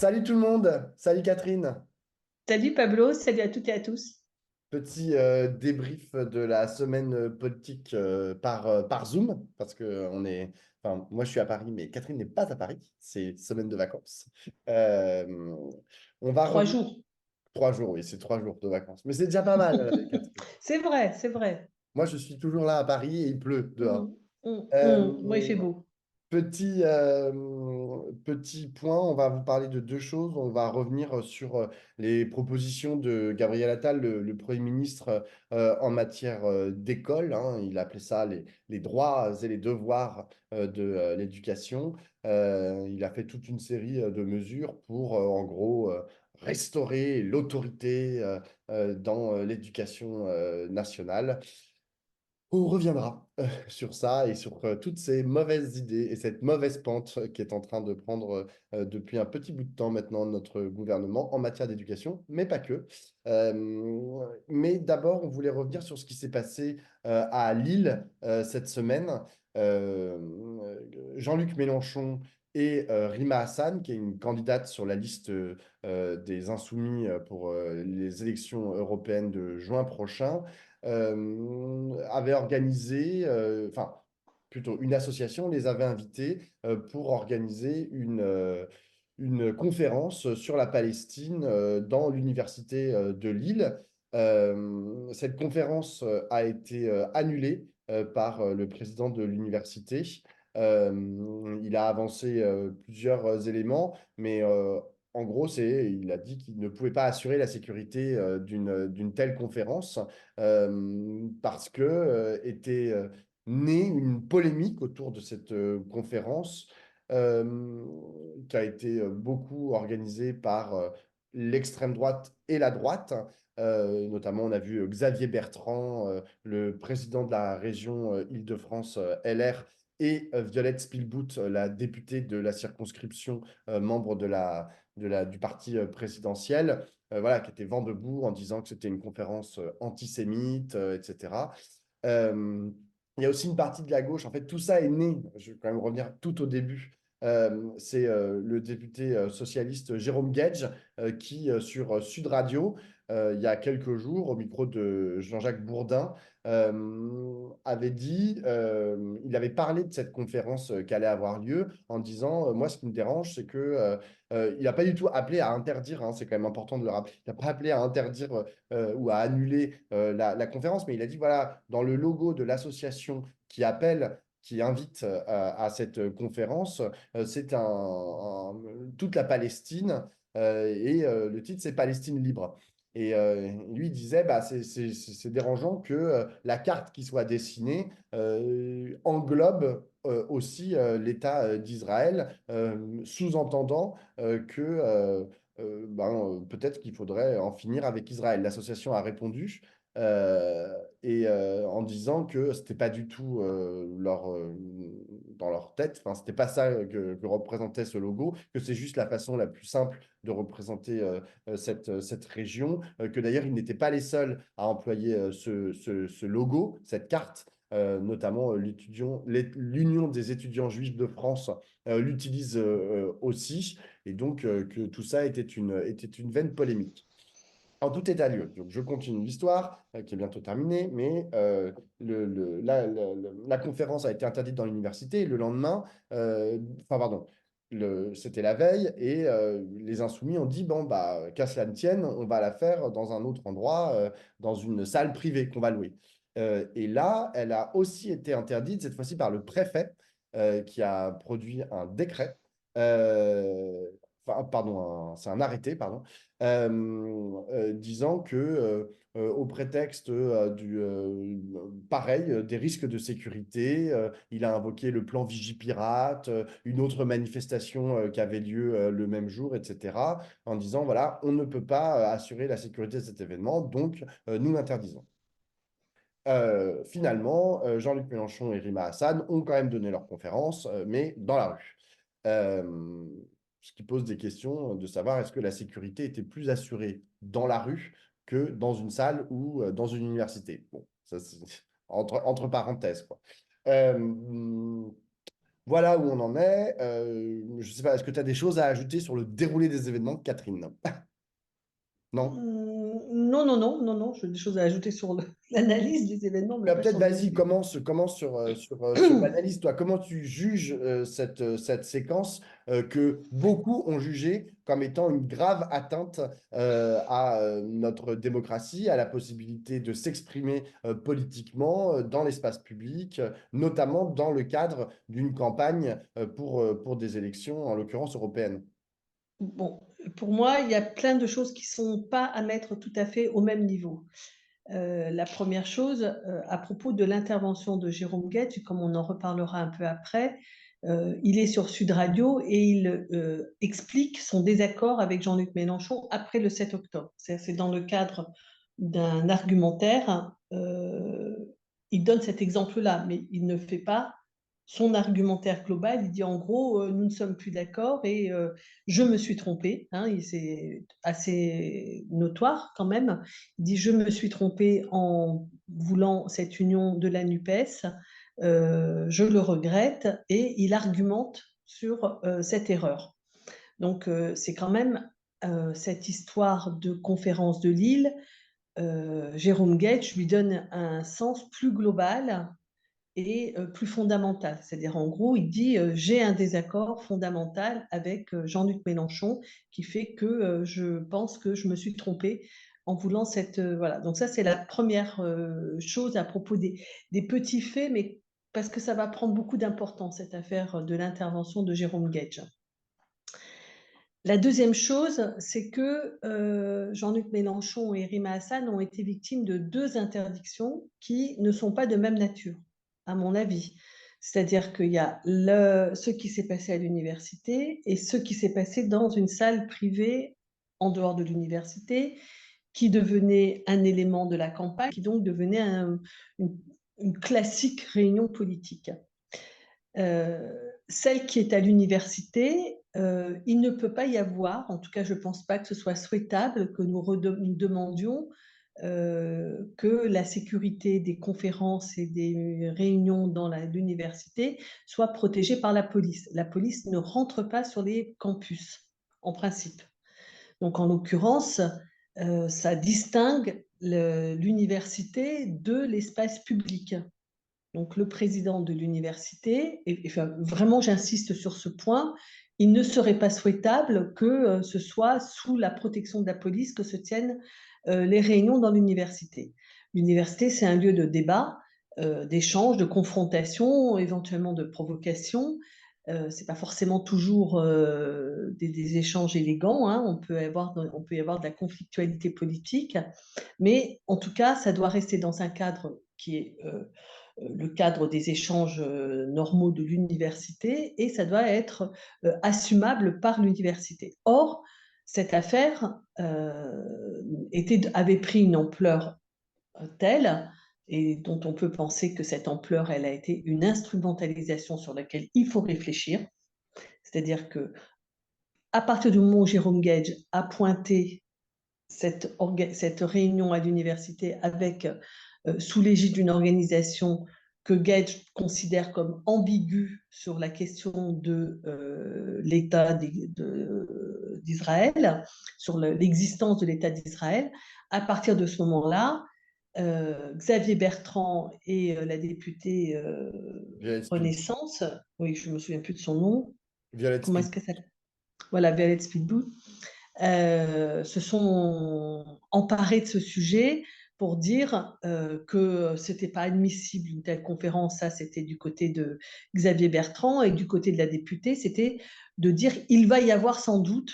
Salut tout le monde, salut Catherine. Salut Pablo, salut à toutes et à tous. Petit débrief de la semaine politique par Zoom, parce que moi je suis à Paris, mais Catherine n'est pas à Paris, c'est semaine de vacances. Euh, on va Trois revenir jours. 3 jours, oui, c'est 3 jours de vacances, mais c'est déjà pas mal, Catherine. C'est vrai, c'est vrai. Moi je suis toujours là à Paris et il pleut dehors. Moi, il fait Euh, beau. petit point, on va vous parler de deux choses. On va revenir sur les propositions de Gabriel Attal, le Premier ministre, en matière d'école, hein. Il appelait ça les droits et les devoirs de l'éducation. Il a fait toute une série de mesures pour, en gros, restaurer l'autorité dans l'éducation nationale. On reviendra sur ça et sur toutes ces mauvaises idées et cette mauvaise pente qui est en train de prendre depuis un petit bout de temps maintenant notre gouvernement en matière d'éducation, mais pas que. Mais d'abord, on voulait revenir sur ce qui s'est passé à Lille cette semaine. Jean-Luc Mélenchon et Rima Hassan, qui est une candidate sur la liste des Insoumis pour les élections européennes de juin prochain, avait organisé, enfin, plutôt une association les avait invités pour organiser une conférence sur la Palestine dans l'université de Lille. Cette conférence a été annulée par le président de l'université. Il a avancé plusieurs éléments, mais en gros, il a dit qu'il ne pouvait pas assurer la sécurité d'une telle conférence parce que était née une polémique autour de cette conférence euh, qui a été beaucoup organisée par l'extrême droite et la droite. Notamment, on a vu Xavier Bertrand, le président de la région Île-de-France LR, et Violette Spilbout, la députée de la circonscription, membre du parti présidentiel, voilà, qui était vent debout en disant que c'était une conférence antisémite, etc. Euh, il y a aussi une partie de la gauche. En fait, tout ça est né, je vais quand même revenir tout au début. C'est le député socialiste Jérôme Guedj qui, sur Sud Radio, il y a quelques jours, au micro de Jean-Jacques Bourdin, avait dit, il avait parlé de cette conférence qui allait avoir lieu en disant, moi, ce qui me dérange, c'est que il n'a pas du tout appelé à interdire, hein, c'est quand même important de le rappeler, il n'a pas appelé à interdire ou à annuler la conférence, mais il a dit, voilà, dans le logo de l'association qui appelle, qui invite à cette conférence, c'est toute la Palestine, et le titre, c'est Palestine libre. Et lui, il disait, bah, c'est dérangeant que la carte qui soit dessinée englobe aussi l'État d'Israël, sous-entendant que peut-être qu'il faudrait en finir avec Israël. L'association a répondu en disant que c'était pas du tout dans leur tête, enfin, c'était pas ça que représentait ce logo, que c'est juste la façon la plus simple de représenter cette région, que d'ailleurs ils n'étaient pas les seuls à employer ce logo, cette carte. Notamment l'Union des étudiants juifs de France l'utilise aussi, et donc que tout ça était une veine polémique. En tout état de lieu, donc je continue l'histoire qui est bientôt terminée, mais la conférence a été interdite dans l'université. Et le lendemain, enfin pardon, c'était la veille et les insoumis ont dit, bon, bah, qu'à cela ne tienne, on va la faire dans un autre endroit, dans une salle privée qu'on va louer. Et là, elle a aussi été interdite, cette fois-ci par le préfet, qui a produit un décret, enfin, pardon, c'est un arrêté, pardon, disant que, au prétexte pareil, des risques de sécurité, il a invoqué le plan Vigipirate, une autre manifestation qui avait lieu le même jour, etc., en disant, voilà, on ne peut pas assurer la sécurité de cet événement, donc nous l'interdisons. Finalement, Jean-Luc Mélenchon et Rima Hassan ont quand même donné leur conférence, mais dans la rue. Euh, Ce qui pose des questions de savoir est-ce que la sécurité était plus assurée dans la rue que dans une salle ou dans une université. Bon, ça, c'est entre parenthèses, quoi. Euh, voilà où on en est. je sais pas, est-ce que tu as des choses à ajouter sur le déroulé des événements, Catherine? Non? Non, non, non, non, non, j'ai des choses à ajouter sur l'analyse des événements, mais Bah, pas peut-être, sur le vas-y, déroulé. commence sur l'analyse, toi. Comment tu juges cette séquence que beaucoup ont jugée comme étant une grave atteinte à notre démocratie, à la possibilité de s'exprimer politiquement dans l'espace public, notamment dans le cadre d'une campagne pour des élections, en l'occurrence européennes? Bon, pour moi, il y a plein de choses qui ne sont pas à mettre tout à fait au même niveau. La première chose, à propos de l'intervention de Jérôme Guedj, comme on en reparlera un peu après, il est sur Sud Radio et il explique son désaccord avec Jean-Luc Mélenchon après le 7 octobre. C'est dans le cadre d'un argumentaire. Il donne cet exemple-là, mais il ne fait pas son argumentaire global. Il dit en gros, nous ne sommes plus d'accord et je me suis trompé. Hein, c'est assez notoire quand même. Il dit je me suis trompé en voulant cette union de la NUPES. Je le regrette et il argumente sur cette erreur. Donc c'est quand même cette histoire de conférence de Lille. Jérôme Guedj lui donne un sens plus global et plus fondamental. C'est-à-dire, en gros, il dit j'ai un désaccord fondamental avec Jean-Luc Mélenchon qui fait que je pense que je me suis trompée en voulant cette. Voilà. Donc, ça, c'est la première chose à propos des petits faits, mais parce que ça va prendre beaucoup d'importance, cette affaire de l'intervention de Jérôme Guedj. La deuxième chose, c'est que Jean-Luc Mélenchon et Rima Hassan ont été victimes de deux interdictions qui ne sont pas de même nature, à mon avis. C'est-à-dire qu'il y a ce qui s'est passé à l'université et ce qui s'est passé dans une salle privée en dehors de l'université, qui devenait un élément de la campagne, qui donc devenait une classique réunion politique. Celle qui est à l'université, il ne peut pas y avoir, en tout cas je ne pense pas que ce soit souhaitable que nous demandions que la sécurité des conférences et des réunions dans l'université soit protégée par la police. La police ne rentre pas sur les campus, en principe. Donc en l'occurrence, ça distingue l'université de l'espace public. Donc le président de l'université, et enfin, vraiment j'insiste sur ce point, il ne serait pas souhaitable que ce soit sous la protection de la police que se tiennent les réunions dans l'université. L'université, c'est un lieu de débat, d'échange, de confrontation, éventuellement de provocation. Ce n'est pas forcément toujours des échanges élégants, hein. On peut y avoir de la conflictualité politique, mais en tout cas, ça doit rester dans un cadre qui est le cadre des échanges normaux de l'université et ça doit être assumable par l'université. Or, cette affaire avait pris une ampleur telle et dont on peut penser que cette ampleur, elle a été une instrumentalisation sur laquelle il faut réfléchir. C'est-à-dire que à partir du moment où Jérôme Guedj a pointé cette réunion à l'université avec sous l'égide d'une organisation que Guedj considère comme ambiguë sur la question de l'État d'Israël, sur l'existence de l'État d'Israël. À partir de ce moment-là, Xavier Bertrand et la députée Violette Spilou. Renaissance, oui, je ne me souviens plus de son nom, Violette comment est-ce Spilou. qu'elle s'appelle? Voilà, Violette Spilbou, se sont emparés de ce sujet pour dire que ce n'était pas admissible une telle conférence. Ça, c'était du côté de Xavier Bertrand, et du côté de la députée, c'était de dire il va y avoir sans doute,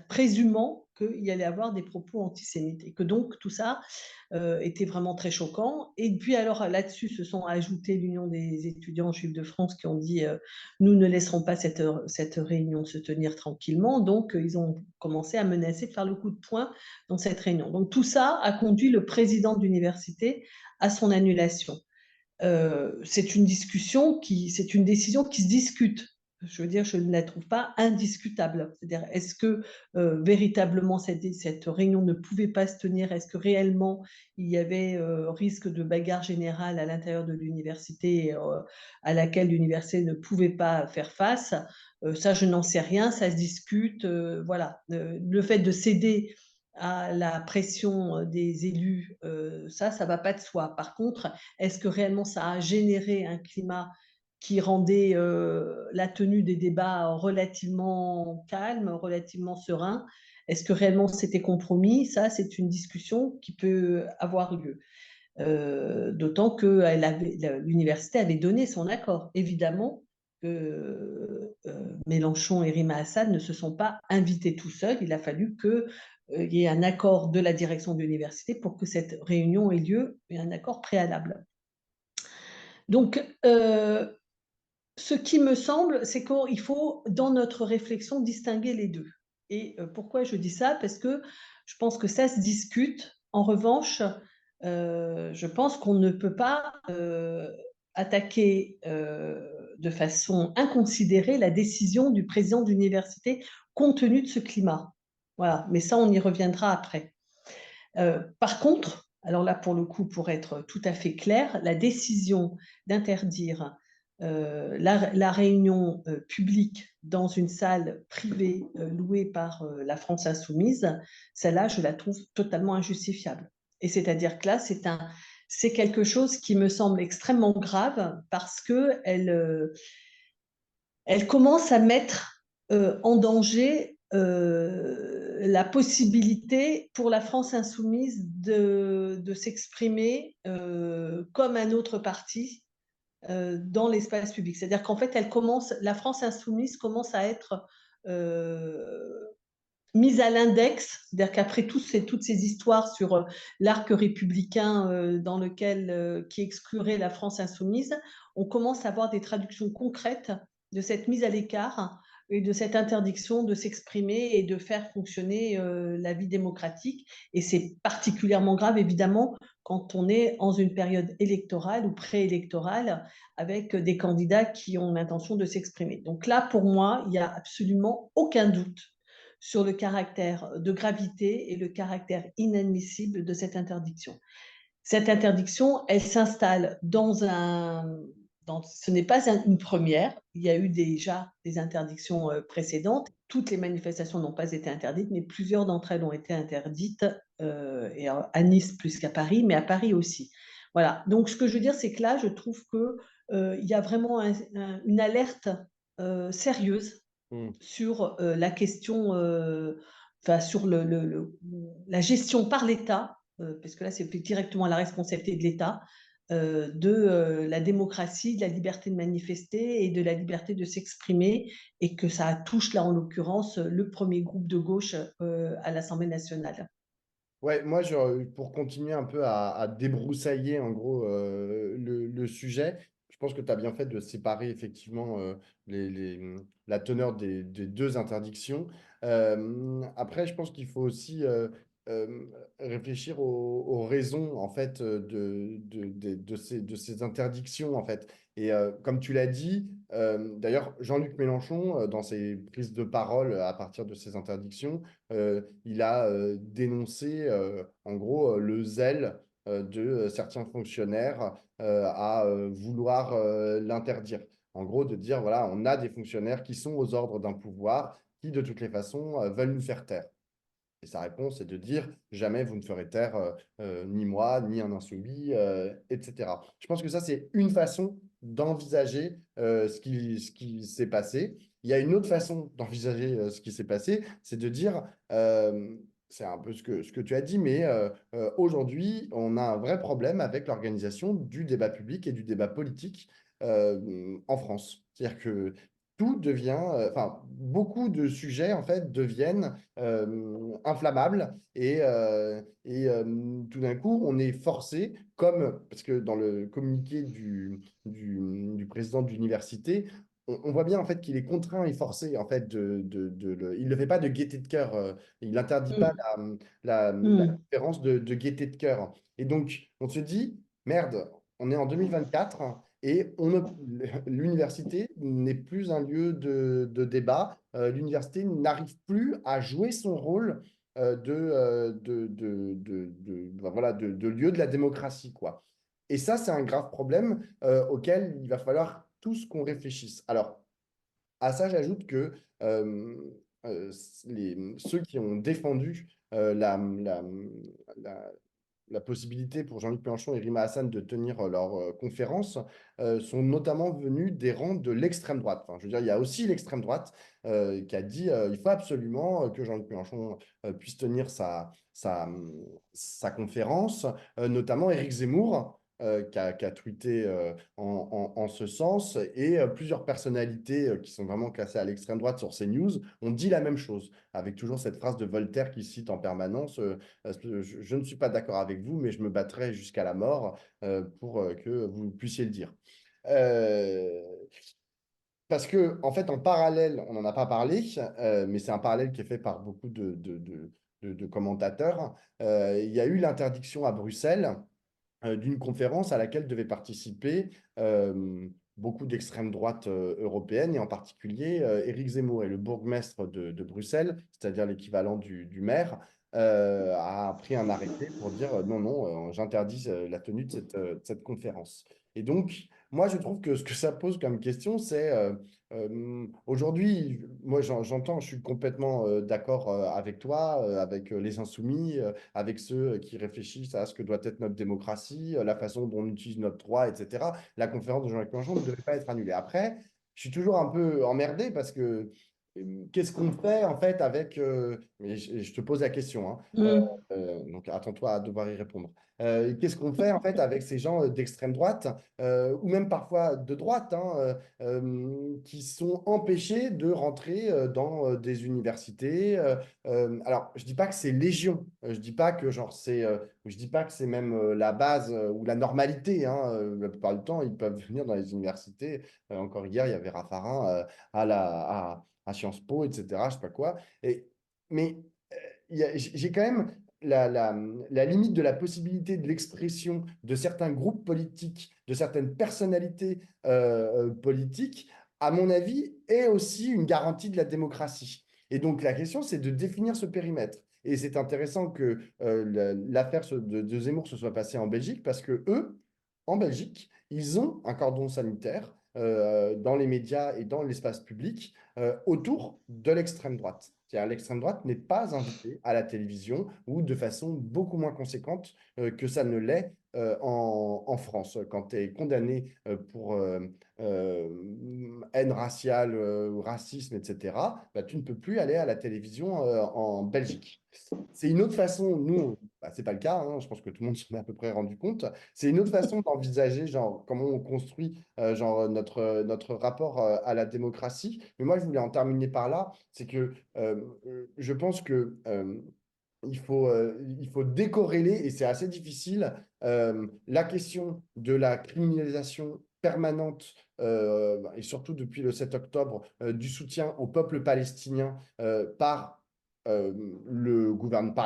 présumant qu'il y allait avoir des propos antisémites, et que donc tout ça était vraiment très choquant. Et puis alors là-dessus se sont ajoutés l'Union des étudiants juifs de France qui ont dit nous ne laisserons pas cette réunion se tenir tranquillement. Donc ils ont commencé à menacer de faire le coup de poing dans cette réunion. Donc tout ça a conduit le président de l'université à son annulation. C'est une décision qui se discute. Je veux dire, je ne la trouve pas indiscutable. C'est-à-dire, est-ce que véritablement cette réunion ne pouvait pas se tenir? Est-ce que réellement il y avait risque de bagarre générale à l'intérieur de l'université à laquelle l'université ne pouvait pas faire face? Ça, je n'en sais rien, ça se discute. Voilà. Le fait de céder à la pression des élus, ça ne va pas de soi. Par contre, est-ce que réellement ça a généré un climat qui rendait la tenue des débats relativement calme, relativement serein? Est-ce que réellement c'était compromis? Ça, c'est une discussion qui peut avoir lieu. D'autant que l'université avait donné son accord. Évidemment que Mélenchon et Rima Hassan ne se sont pas invités tout seuls. Il a fallu qu'il y ait un accord de la direction de l'université pour que cette réunion ait lieu, et un accord préalable. Donc, ce qui me semble, c'est qu'il faut, dans notre réflexion, distinguer les deux. Et pourquoi je dis ça? Parce que je pense que ça se discute. En revanche, je pense qu'on ne peut pas attaquer de façon inconsidérée la décision du président d'université compte tenu de ce climat. Voilà, mais ça, on y reviendra après. Par contre, alors là, pour le coup, pour être tout à fait clair, la décision d'interdire la réunion publique dans une salle privée louée par la France insoumise, celle-là, je la trouve totalement injustifiable. Et c'est-à-dire que là, c'est quelque chose qui me semble extrêmement grave parce elle commence à mettre en danger la possibilité pour la France insoumise de s'exprimer comme un autre parti dans l'espace public. C'est-à-dire qu'en fait, la France insoumise commence à être mise à l'index, c'est-à-dire qu'après toutes ces histoires sur l'arc républicain qui exclurait la France insoumise, on commence à avoir des traductions concrètes de cette mise à l'écart et de cette interdiction de s'exprimer et de faire fonctionner la vie démocratique. Et c'est particulièrement grave, évidemment, quand on est en une période électorale ou préélectorale avec des candidats qui ont l'intention de s'exprimer. Donc là, pour moi, il n'y a absolument aucun doute sur le caractère de gravité et le caractère inadmissible de cette interdiction. Cette interdiction, elle s'installe ce n'est pas une première, il y a eu déjà des interdictions précédentes. Toutes les manifestations n'ont pas été interdites, mais plusieurs d'entre elles ont été interdites, et à Nice plus qu'à Paris, mais à Paris aussi. Voilà. Donc, ce que je veux dire, c'est que là, je trouve qu'il y a vraiment une alerte sérieuse Mm. sur la question, enfin, sur la gestion par l'État, parce que là, c'est directement la responsabilité de l'État, de la démocratie, de la liberté de manifester et de la liberté de s'exprimer, et que ça touche là, en l'occurrence, le premier groupe de gauche à l'Assemblée nationale. Ouais, moi, pour continuer un peu à débroussailler en gros le sujet, je pense que tu as bien fait de séparer effectivement la teneur des deux interdictions. Après, je pense qu'il faut aussi euh, réfléchir aux raisons en fait de ces interdictions en fait. Et comme tu l'as dit, d'ailleurs, Jean-Luc Mélenchon, dans ses prises de parole à partir de ces interdictions, il a dénoncé en gros le zèle de certains fonctionnaires à vouloir l'interdire. En gros, de dire, voilà, on a des fonctionnaires qui sont aux ordres d'un pouvoir qui, de toutes les façons, veulent nous faire taire. Et sa réponse est de dire, jamais vous ne ferez taire ni moi, ni un insoumis, etc. Je pense que ça, c'est une façon d'envisager ce qui s'est passé. Il y a une autre façon d'envisager ce qui s'est passé, c'est de dire, c'est un peu ce que tu as dit, mais aujourd'hui, on a un vrai problème avec l'organisation du débat public et du débat politique en France. C'est-à-dire que tout devient, enfin, beaucoup de sujets, en fait, deviennent inflammables tout d'un coup, on est forcé, comme, parce que dans le communiqué du président de l'université, on voit bien en fait qu'il est contraint et forcé en fait il ne le fait pas de gaieté de cœur, il n'interdit pas Mm, la mm, conférence de gaieté de cœur. Et donc on se dit, merde, on est en 2024 et l'université n'est plus un lieu de débat. L'université n'arrive plus à jouer son rôle ben voilà, de lieu de la démocratie, quoi. Et ça, c'est un grave problème auquel il va falloir tous qu'on réfléchisse. Alors, À ça, j'ajoute que ceux qui ont défendu la, la possibilité pour Jean-Luc Mélenchon et Rima Hassan de tenir leur conférence sont notamment venus des rangs de l'extrême droite. Enfin, je veux dire, il y a aussi l'extrême droite qui a dit il faut absolument que Jean-Luc Mélenchon puisse tenir sa conférence, notamment Éric Zemmour. Qui a tweeté en ce sens, et plusieurs personnalités qui sont vraiment classées à l'extrême droite sur CNews ont dit la même chose, avec toujours cette phrase de Voltaire qui cite en permanence parce que je ne suis pas d'accord avec vous, mais je me battrai jusqu'à la mort pour que vous puissiez le dire. Euh, Parce que, en fait, en parallèle, on n'en a pas parlé, mais c'est un parallèle qui est fait par beaucoup de commentateurs. Il y a eu l'interdiction à Bruxelles d'une conférence à laquelle devaient participer beaucoup d'extrême droite européenne, et en particulier Éric Zemmour. Et le bourgmestre de Bruxelles, c'est-à-dire l'équivalent du maire, a pris un arrêté pour dire non, non, j'interdis la tenue de cette conférence. Et donc, moi, je trouve que ce que ça pose comme question, c'est aujourd'hui, moi j'entends, je suis complètement d'accord avec toi, avec les insoumis, avec ceux qui réfléchissent à ce que doit être notre démocratie, la façon dont on utilise notre droit, etc. La conférence de Jean-Luc Mélenchon ne devait pas être annulée. Après, je suis toujours un peu emmerdé parce que qu'est-ce qu'on fait en fait avec... mais je te pose la question, hein. Mm. Donc attends-toi à devoir y répondre. Qu'est-ce qu'on fait en fait avec ces gens d'extrême droite, ou même parfois de droite, hein, qui sont empêchés de rentrer dans des universités. Alors, je dis pas que c'est légion, je dis pas que genre je dis pas que c'est même la base ou la normalité, hein. La plupart du temps, ils peuvent venir dans les universités. Encore hier, il y avait Raffarin à Sciences Po, etc. Je sais pas quoi. Mais j'ai quand même la limite de la possibilité de l'expression de certains groupes politiques, de certaines personnalités politiques, à mon avis, est aussi une garantie de la démocratie. Et donc la question, c'est de définir ce périmètre. Et c'est intéressant que l'affaire de Zemmour se soit passée en Belgique parce que eux, en Belgique, ils ont un cordon sanitaire dans les médias et dans l'espace public autour de l'extrême droite. C'est-à-dire l'extrême droite n'est pas invitée à la télévision ou de façon beaucoup moins conséquente que ça ne l'est en France. Quand tu es condamné pour haine raciale, racisme, etc., bah, tu ne peux plus aller à la télévision en Belgique. C'est une autre façon, nous, bah, c'est pas le cas, hein, je pense que tout le monde s'en est à peu près rendu compte. C'est une autre façon d'envisager genre comment on construit genre notre rapport à la démocratie. Mais moi, je voulais en terminer par là, c'est que je pense que il faut décorréler, et c'est assez difficile, la question de la criminalisation permanente, et surtout depuis le 7 octobre, du soutien au peuple palestinien euh, par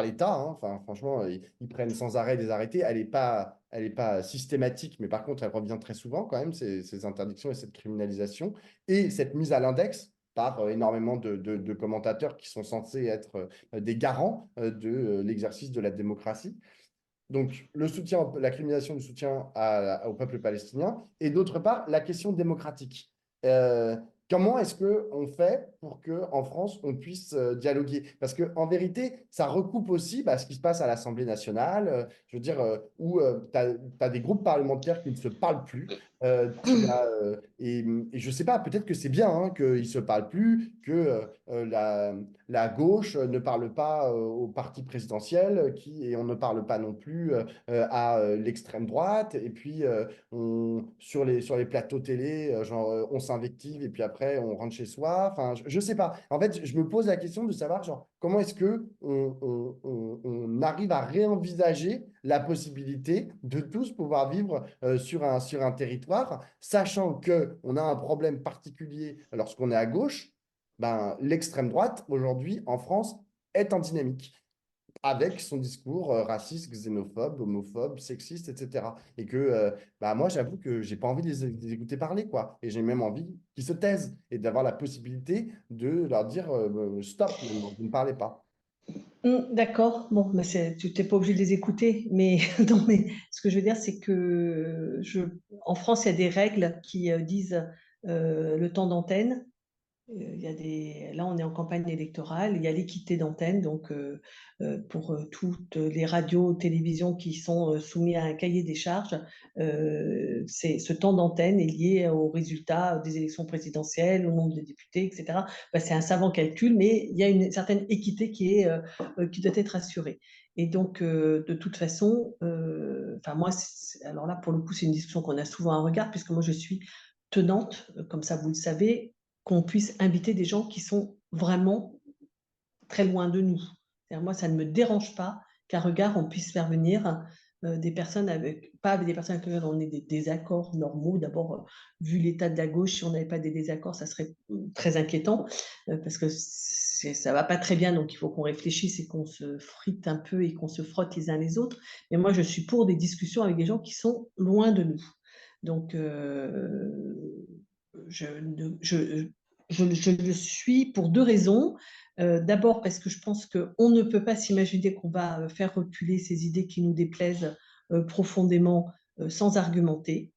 l'État, hein. Enfin, franchement, ils prennent sans arrêt des arrêtés. Elle est pas systématique, mais par contre, elle revient très souvent quand même, ces interdictions et cette criminalisation, et cette mise à l'index par énormément de commentateurs qui sont censés être des garants de l'exercice de la démocratie. Donc, la criminalisation du soutien au peuple palestinien, et d'autre part, la question démocratique. Euh, Comment est-ce qu'on fait pour qu'en France, on puisse dialoguer? Parce qu'en vérité, ça recoupe aussi bah, ce qui se passe à l'Assemblée nationale, je veux dire, où tu as des groupes parlementaires qui ne se parlent plus. Et je ne sais pas, peut-être que c'est bien hein, qu'ils ne se parlent plus, que la gauche ne parle pas au parti présidentiel, et on ne parle pas non plus à l'extrême droite. Et puis, sur les plateaux télé, genre, on s'invective et puis après, on rentre chez soi. Enfin, je ne sais pas. En fait, je me pose la question de savoir, genre, comment est-ce que on arrive à réenvisager la possibilité de tous pouvoir vivre sur un territoire, sachant qu'on a un problème particulier lorsqu'on est à gauche. Ben, l'extrême droite, aujourd'hui, en France, est en dynamique avec son discours raciste, xénophobe, homophobe, sexiste, etc. Et que bah, moi, j'avoue que j'ai pas envie de les écouter parler, quoi. Et j'ai même envie qu'ils se taisent et d'avoir la possibilité de leur dire stop, maintenant, vous ne parlez pas. D'accord, bon, mais tu n'es pas obligé de les écouter, mais, non, mais ce que je veux dire, c'est que en France, il y a des règles qui disent le temps d'antenne. Là, on est en campagne électorale, il y a l'équité d'antenne, donc pour toutes les radios, télévisions qui sont soumises à un cahier des charges, ce temps d'antenne est lié aux résultats des élections présidentielles, au nombre de députés, etc. Ben, c'est un savant calcul, mais il y a une certaine équité qui doit être assurée. Et donc, de toute façon, moi, alors là, pour le coup, c'est une discussion qu'on a souvent à regard, puisque moi, je suis tenante, comme ça, vous le savez, qu'on puisse inviter des gens qui sont vraiment très loin de nous. Moi, ça ne me dérange pas qu'à regard, on puisse faire venir des personnes pas avec des personnes avec lesquelles on ait des désaccords normaux. D'abord, vu l'état de la gauche, si on n'avait pas des désaccords, ça serait très inquiétant, parce que ça va pas très bien, donc il faut qu'on réfléchisse et qu'on se frite un peu et qu'on se frotte les uns les autres. Mais moi, je suis pour des discussions avec des gens qui sont loin de nous. Donc, je le suis pour deux raisons. D'abord parce que je pense qu'on ne peut pas s'imaginer qu'on va faire reculer ces idées qui nous déplaisent profondément sans argumenter.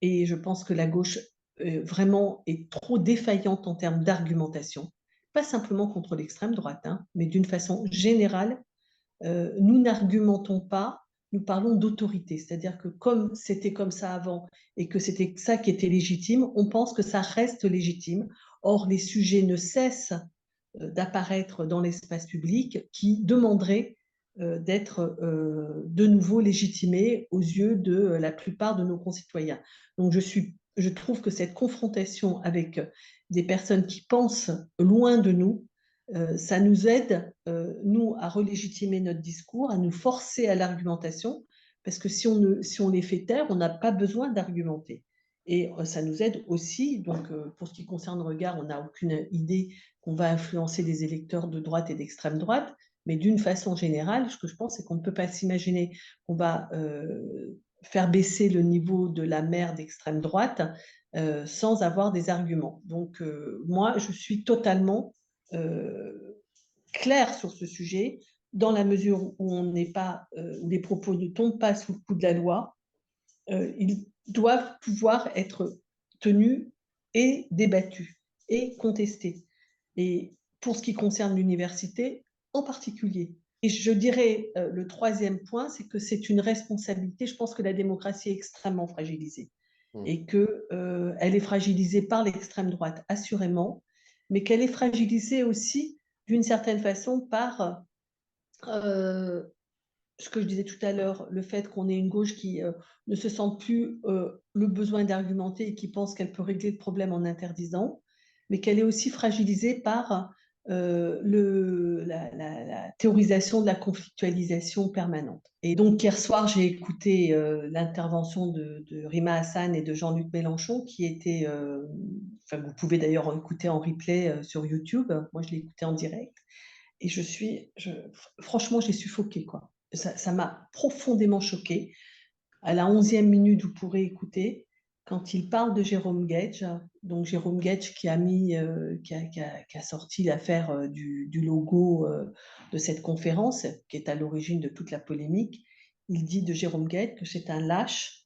Et je pense que la gauche vraiment est trop défaillante en termes d'argumentation, pas simplement contre l'extrême droite, hein, mais d'une façon générale. Nous n'argumentons pas, nous parlons d'autorité. C'est-à-dire que comme c'était comme ça avant et que c'était ça qui était légitime, on pense que ça reste légitime. Or, les sujets ne cessent d'apparaître dans l'espace public qui demanderaient d'être de nouveau légitimés aux yeux de la plupart de nos concitoyens. Donc, je trouve que cette confrontation avec des personnes qui pensent loin de nous, ça nous aide, nous, à relégitimer notre discours, à nous forcer à l'argumentation, parce que si on les fait taire, on n'a pas besoin d'argumenter. Et ça nous aide aussi, donc pour ce qui concerne Regard, on n'a aucune idée qu'on va influencer les électeurs de droite et d'extrême droite, mais d'une façon générale, ce que je pense, c'est qu'on ne peut pas s'imaginer qu'on va faire baisser le niveau de la mer d'extrême droite sans avoir des arguments. Donc moi, je suis totalement claire sur ce sujet, dans la mesure où où les propos ne tombent pas sous le coup de la loi, ils doivent pouvoir être tenus et débattus et contestés. Et pour ce qui concerne l'université, en particulier. Et je dirais, le troisième point, c'est que c'est une responsabilité. Je pense que la démocratie est extrêmement fragilisée et qu'elle est fragilisée par l'extrême droite, assurément, mais qu'elle est fragilisée aussi, d'une certaine façon, par ce que je disais tout à l'heure, le fait qu'on ait une gauche qui ne se sente plus le besoin d'argumenter et qui pense qu'elle peut régler le problème en interdisant, mais qu'elle est aussi fragilisée par la théorisation de la conflictualisation permanente. Et donc, hier soir, j'ai écouté l'intervention de Rima Hassan et de Jean-Luc Mélenchon, qui était, vous pouvez d'ailleurs écouter en replay sur YouTube. Moi, je l'ai écouté en direct. Et franchement, j'ai suffoqué, quoi. Ça m'a profondément choquée. À la 11e minute, vous pourrez écouter, quand il parle de Jérôme Gage, donc Jérôme Gage qui a sorti l'affaire du logo de cette conférence, qui est à l'origine de toute la polémique. Il dit de Jérôme Gage que c'est un lâche,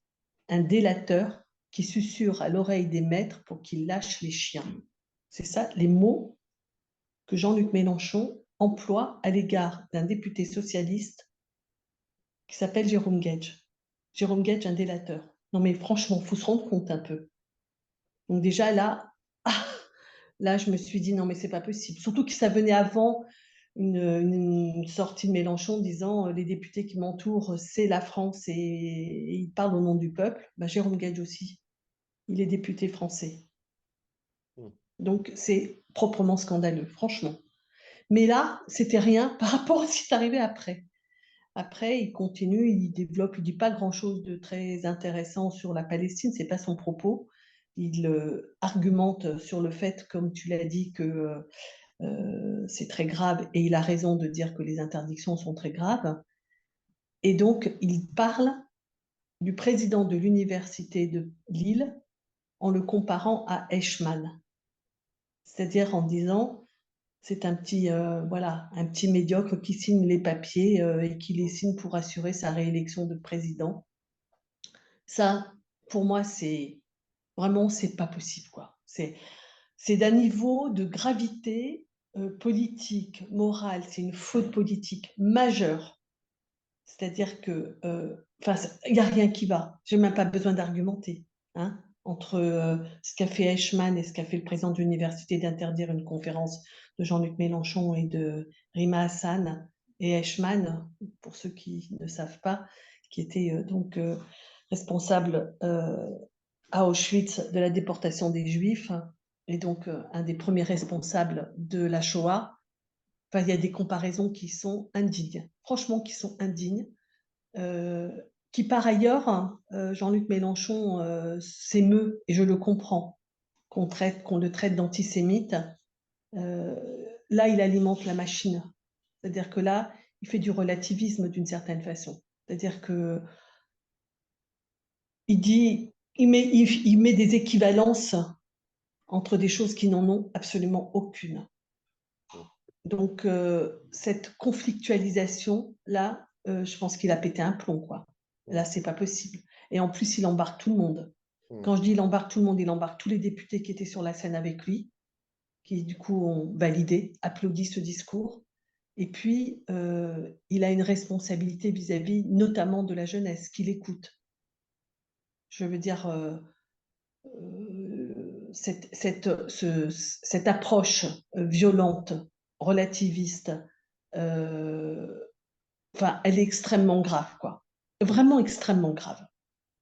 un délateur qui susurre à l'oreille des maîtres pour qu'ils lâchent les chiens. C'est ça, les mots que Jean-Luc Mélenchon emploie à l'égard d'un député socialiste qui s'appelle Jérôme Gage. Jérôme Gage, un délateur. Non mais franchement, il faut se rendre compte un peu. Donc déjà là, je me suis dit non mais c'est pas possible. Surtout que ça venait avant une sortie de Mélenchon disant les députés qui m'entourent, c'est la France et il parle au nom du peuple. Jérôme Gage aussi, il est député français. Donc c'est proprement scandaleux, franchement. Mais là, c'était rien par rapport à ce qui est arrivé après. Après, il continue, il développe, il ne dit pas grand-chose de très intéressant sur la Palestine, ce n'est pas son propos. Il argumente sur le fait, comme tu l'as dit, que c'est très grave, et il a raison de dire que les interdictions sont très graves. Et donc, il parle du président de l'université de Lille en le comparant à Eichmann. C'est-à-dire en disant, c'est un petit médiocre qui signe les papiers et qui les signe pour assurer sa réélection de président. Ça, pour moi, c'est pas possible, quoi. c'est d'un niveau de gravité politique, morale, c'est une faute politique majeure. C'est-à-dire que, enfin, il n'y a rien qui va. J'ai même pas besoin d'argumenter, hein, entre ce qu'a fait Eichmann et ce qu'a fait le président de l'université d'interdire une conférence de Jean-Luc Mélenchon et de Rima Hassan et Eichmann, pour ceux qui ne savent pas, qui était donc responsable à Auschwitz de la déportation des Juifs et donc un des premiers responsables de la Shoah. Enfin, il y a des comparaisons qui sont indignes, franchement, qui sont indignes. Euh, qui par ailleurs, Jean-Luc Mélenchon s'émeut, et je le comprends, qu'on le traite d'antisémite. Euh, Là, il alimente la machine. C'est-à-dire que là, il fait du relativisme d'une certaine façon. C'est-à-dire que il met des équivalences entre des choses qui n'en ont absolument aucune. Donc, cette conflictualisation-là, je pense qu'il a pété un plomb, quoi. Là, c'est pas possible. Et en plus, il embarque tout le monde. Quand je dis il embarque tout le monde, il embarque tous les députés qui étaient sur la scène avec lui, qui du coup ont validé, applaudi ce discours. Et puis, il a une responsabilité vis-à-vis notamment de la jeunesse, qui l'écoute. Je veux dire, cette approche violente, relativiste, enfin, elle est extrêmement grave, quoi. Vraiment extrêmement grave.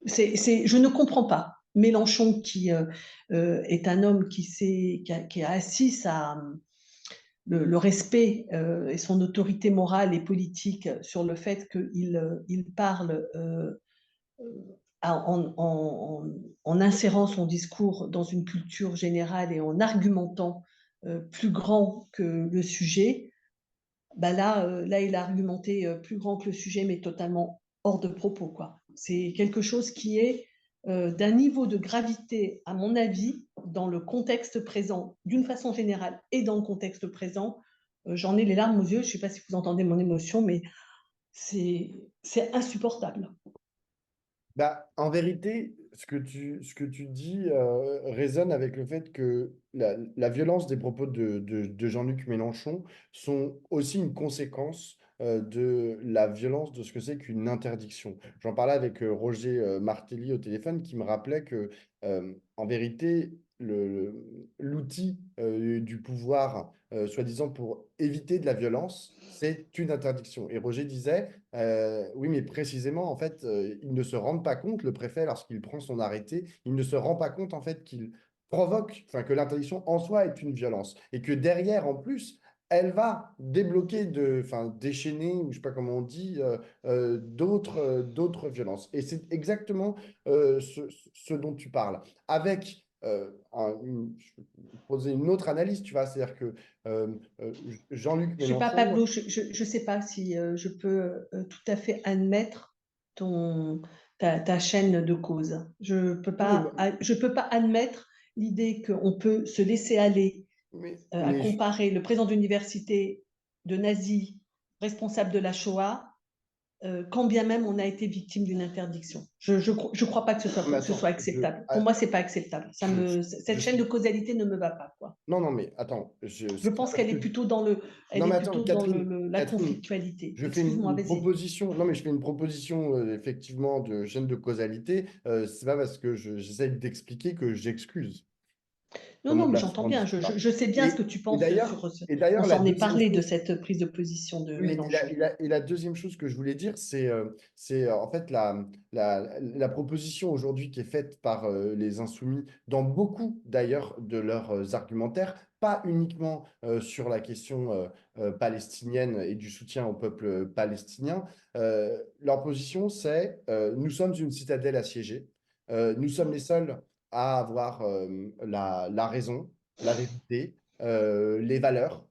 Je ne comprends pas. Mélenchon, qui est un homme qui a assis le respect et son autorité morale et politique sur le fait qu'il parle en insérant son discours dans une culture générale et en argumentant plus grand que le sujet. Bah là, il a argumenté plus grand que le sujet, mais totalement hors de propos, quoi. C'est quelque chose qui est d'un niveau de gravité, à mon avis, dans le contexte présent, d'une façon générale, et dans le contexte présent. J'en ai les larmes aux yeux, je ne sais pas si vous entendez mon émotion, mais c'est insupportable. Bah, en vérité, ce que tu dis résonne avec le fait que la violence des propos de Jean-Luc Mélenchon sont aussi une conséquence de la violence de ce que c'est qu'une interdiction. J'en parlais avec Roger Martelly au téléphone qui me rappelait que, en vérité, l'outil du pouvoir, soi-disant pour éviter de la violence, c'est une interdiction. Et Roger disait, oui, mais précisément, en fait, il ne se rend pas compte, le préfet, lorsqu'il prend son arrêté, il ne se rend pas compte, en fait, qu'il provoque, enfin, que l'interdiction en soi est une violence. Et que derrière, en plus, elle va débloquer, enfin, déchaîner, ou je sais pas comment on dit, d'autres violences. Et c'est exactement ce dont tu parles. Avec, je vais poser une autre analyse, tu vois, c'est-à-dire que Jean-Luc Je sais pas, Mélenchon. Pablo, je sais pas si je peux tout à fait admettre ta chaîne de cause. Non, mais, Je peux pas admettre l'idée qu'on peut se laisser aller mais, à mais je- comparer le président d'université de nazi responsable de la Shoah, quand bien même on a été victime d'une interdiction. Je crois pas que non, mais ce soit attends, acceptable. Pour moi, c'est pas acceptable. je, Cette je chaîne de suis. causalité ne me va pas, quoi. Non, non, mais attends, Je c'est pas pense parce qu'elle que. est plutôt Non, elle est mais attends, plutôt dans la Catherine, conflictualité. je fais Excuse-moi, une vas-y. proposition. Non, mais je fais une proposition, effectivement, de chaîne de causalité. C'est pas parce que j'essaie d'expliquer que j'excuse. Non, Comme non, on mais l'a j'entends souvent dit, bien. tu vois. Je sais bien ce que tu Et penses d'ailleurs, sur ce. et On d'ailleurs, la s'en est deuxième parlé de chose. cette prise de position de Oui, Mélenchon. et la deuxième chose que je voulais dire, c'est en fait la proposition aujourd'hui qui est faite par les Insoumis dans beaucoup d'ailleurs de leurs argumentaires, pas uniquement sur la question palestinienne et du soutien au peuple palestinien. Leur position, c'est nous sommes une citadelle assiégée, nous sommes les seuls à avoir la raison, la vérité, les valeurs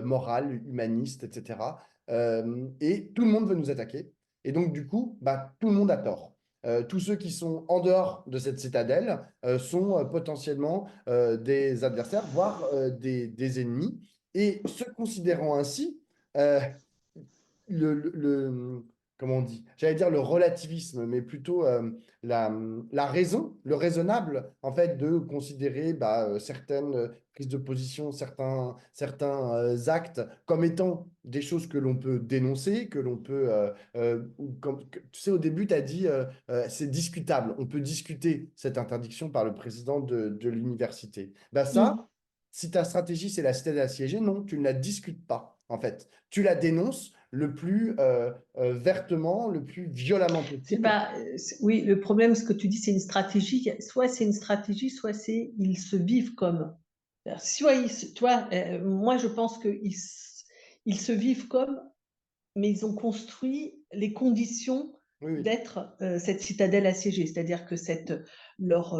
morales, humanistes, etc. Et tout le monde veut nous attaquer. Et donc, du coup, bah, tout le monde a tort. Tous ceux qui sont en dehors de cette citadelle sont potentiellement des adversaires, voire des ennemis. Et se considérant ainsi, euh, le, le, comment on dit? J'allais dire le relativisme, mais plutôt la raison, le raisonnable, en fait, de considérer certaines prises de position, certains actes comme étant des choses que l'on peut dénoncer, que l'on peut... tu sais, au début, tu as dit c'est discutable. On peut discuter cette interdiction par le président de l'université. Ben ça, Mm. si ta stratégie, c'est la cité assiégée, non, tu ne la discutes pas, en fait. Tu la dénonces le plus vertement, le plus violemment C'est possible. pas, oui, le problème, ce que tu dis, c'est une stratégie. Soit c'est une stratégie, soit c'est ils se vivent comme. Soit toi, moi, je pense ils se vivent comme, mais ils ont construit les conditions Oui, oui. d'être cette citadelle assiégée. C'est-à-dire que leur,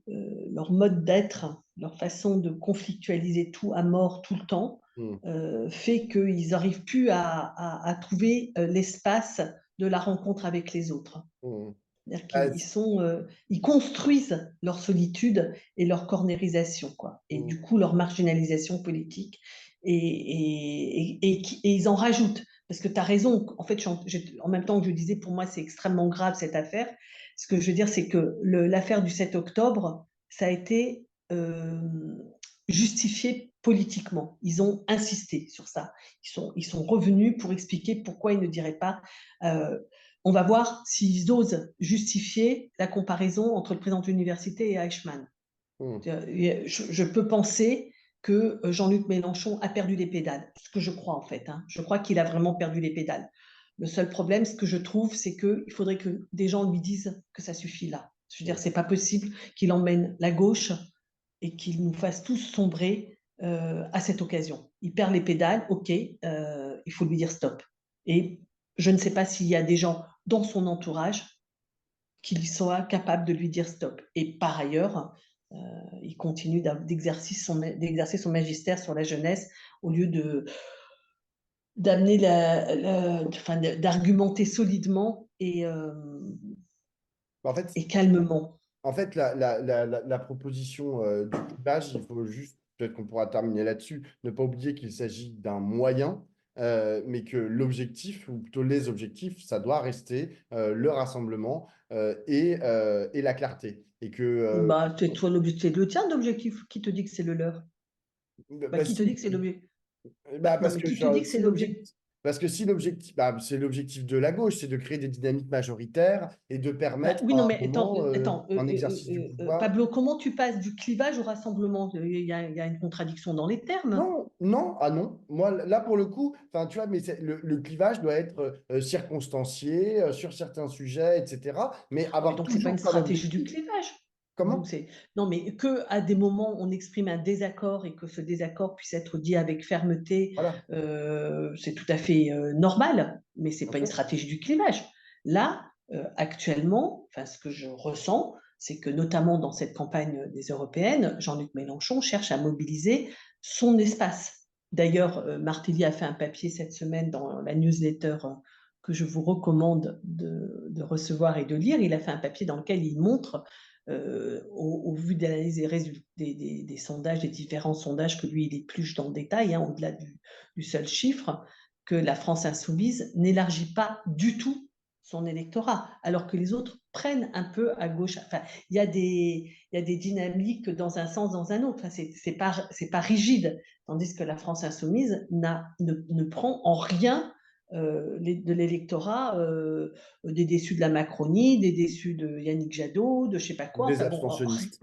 leur mode d'être, leur façon de conflictualiser tout à mort tout le temps, Mm, fait qu'ils n'arrivent plus à trouver l'espace de la rencontre avec les autres. mm. C'est-à-dire Ah, ils construisent leur solitude et leur cornérisation, quoi. Et mm, du coup, leur marginalisation politique. Et ils en rajoutent. Parce que tu as raison. En fait, en même temps que je disais, pour moi, c'est extrêmement grave cette affaire. Ce que je veux dire, c'est que l'affaire du 7 octobre, ça a été justifié politiquement. Ils ont insisté sur ça. Ils sont revenus pour expliquer pourquoi ils ne diraient pas on va voir s'ils osent justifier la comparaison entre le président de l'université et Eichmann. mm. Je peux penser que Jean-Luc Mélenchon a perdu les pédales, ce que je crois en fait. Hein. Je crois qu'il a vraiment perdu les pédales. Le seul problème, ce que je trouve, c'est qu'il faudrait que des gens lui disent que ça suffit là. Je veux dire, c'est pas possible qu'il emmène la gauche et qu'il nous fasse tous sombrer à cette occasion. Il perd les pédales, ok, il faut lui dire stop. Et je ne sais pas s'il y a des gens dans son entourage qui soient capables de lui dire stop. Et par ailleurs, il continue d'exercer son magistère sur la jeunesse au lieu d'amener enfin, d'argumenter solidement En fait, et calmement. la proposition du clivage, il faut juste, peut-être qu'on pourra terminer là-dessus, ne pas oublier qu'il s'agit d'un moyen, mais que l'objectif, ou plutôt les objectifs, ça doit rester le rassemblement et la clarté. Et que, Bah, c'est toi l'objectif, le tien d'objectif. Qui te dit que c'est le leur? Bah, qui te dit si, que c'est l'objectif? Bah, non, parce mais que, qui te dit que c'est si l'objectif? l'objectif, parce que si l'objectif, c'est l'objectif de la gauche, c'est de créer des dynamiques majoritaires et de Bah, permettre oui, à non, un mais moment un exercice du pouvoir. Pablo, comment tu passes du clivage au rassemblement? Il y a une contradiction dans les termes. Non, non, ah non. Moi, là, pour le coup, enfin, tu vois, mais le clivage doit être circonstancié sur certains sujets, etc. Mais Non, mais avoir donc, c'est pas une toujours comme stratégie du objectif. clivage. Donc, Comment? non, mais que à des moments, on exprime un désaccord et que ce désaccord puisse être dit avec fermeté, Voilà, c'est tout à fait normal, mais c'est bien pas une sûr. stratégie du clivage. Là, actuellement, enfin, ce que je ressens, c'est que notamment dans cette campagne des européennes, Jean-Luc Mélenchon cherche à mobiliser son espace. D'ailleurs, Martelly a fait un papier cette semaine dans la newsletter que je vous recommande de recevoir et de lire. Il a fait un papier dans lequel il montre, au vu de l'analyse des résultats des sondages, des différents sondages que lui, il épluche dans le détail, hein, au-delà du seul chiffre, que la France insoumise n'élargit pas du tout son électorat, alors que les autres prennent un peu à gauche. Enfin, il y a des dynamiques dans un sens, dans un autre. Enfin, c'est pas rigide, tandis que la France insoumise ne prend en rien de l'électorat, des déçus de la Macronie, des déçus de Yannick Jadot, de je sais pas quoi, Des enfin bon, abstentionnistes.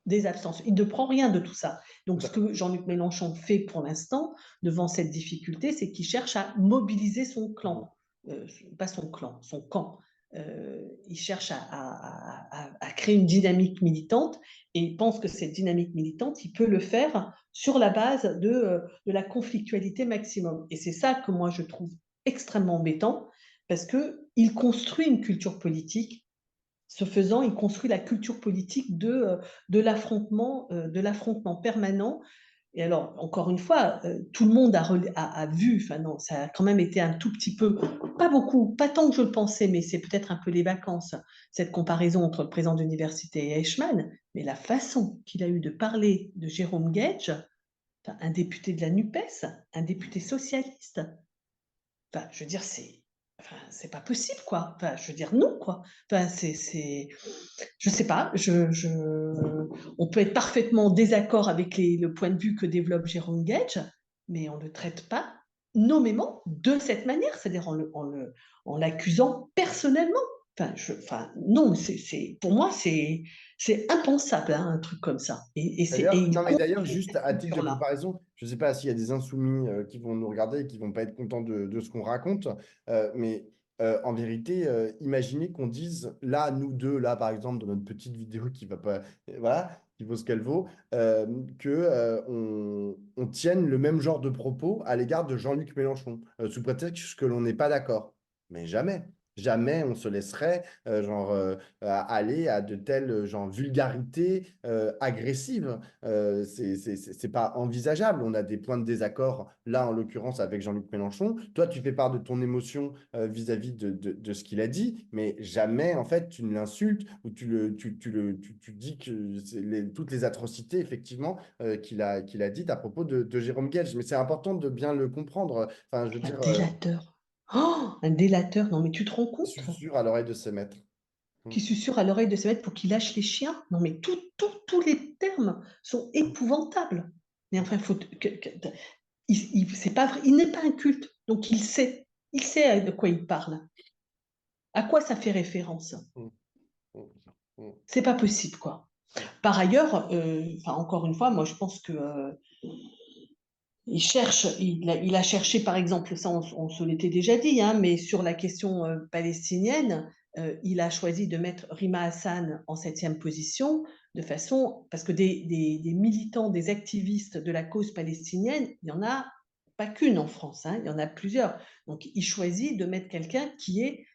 des abstentions. Il ne prend rien de tout ça. Donc ce que Jean-Luc Mélenchon fait pour l'instant, devant cette difficulté, c'est qu'il cherche à mobiliser son clan, pas son clan, son camp. Il cherche à créer une dynamique militante et il pense que cette dynamique militante, il peut le faire sur la base de la conflictualité maximum. Et c'est ça que moi je trouve extrêmement embêtant parce qu'il construit une culture politique. Ce faisant, il construit la culture politique de l'affrontement permanent. Et alors, encore une fois, tout le monde a vu, enfin non, ça a quand même été un tout petit peu, pas beaucoup, pas tant que je le pensais, mais c'est peut-être un peu les vacances, cette comparaison entre le président d'université et Eichmann, mais la façon qu'il a eu de parler de Jérôme Gage, enfin, un député de la NUPES, un député socialiste, enfin, je veux dire, c'est... enfin, c'est pas possible, quoi. Enfin, je veux dire, non, quoi. Enfin, je sais pas, on peut être parfaitement en désaccord avec le point de vue que développe Jérôme Gage, mais on ne le traite pas nommément de cette manière, c'est-à-dire en l'accusant personnellement. Enfin, non, pour moi, c'est impensable, hein, un truc comme ça. Et D'ailleurs, il non, mais compte d'ailleurs, cette juste à titre de culture-là. comparaison, je ne sais pas s'il y a des insoumis qui vont nous regarder et qui vont pas être contents de ce qu'on raconte, mais en vérité, imaginez qu'on dise, là, nous deux, là, par exemple, dans notre petite vidéo qui va pas, voilà, qui vaut ce qu'elle vaut, que on tienne le même genre de propos à l'égard de Jean-Luc Mélenchon, sous prétexte que l'on n'est pas d'accord. Mais jamais. Jamais on se laisserait aller à de telles vulgarités agressives. C'est pas envisageable. On a des points de désaccord, là en l'occurrence avec Jean-Luc Mélenchon. Toi, tu fais part de ton émotion vis-à-vis de ce qu'il a dit, mais jamais en fait tu ne l'insultes ou tu dis que toutes les atrocités effectivement qu'il a dites à propos de Jérôme Gage. Mais c'est important de bien le comprendre. Enfin, je veux Un dire, délateur. Oh, un délateur. Non, mais tu te rends compte? susurre à l'oreille de ses maîtres. Mm. Qui susurre à l'oreille de ses maîtres pour qu'il lâche les chiens. Non, mais tous les termes sont épouvantables. Mais enfin, c'est pas vrai, il n'est pas un culte, donc il sait de quoi il parle. À quoi ça fait référence? Mm. Mm. Mm. C'est pas possible, quoi. Par ailleurs, encore une fois, moi je pense que il a cherché, par exemple, ça on se l'était déjà dit, hein, mais sur la question palestinienne, il a choisi de mettre Rima Hassan en 7e position, de façon, parce que des militants, des activistes de la cause palestinienne, il n'y en a pas qu'une en France, hein, il y en a plusieurs. Donc il choisit de mettre quelqu'un qui est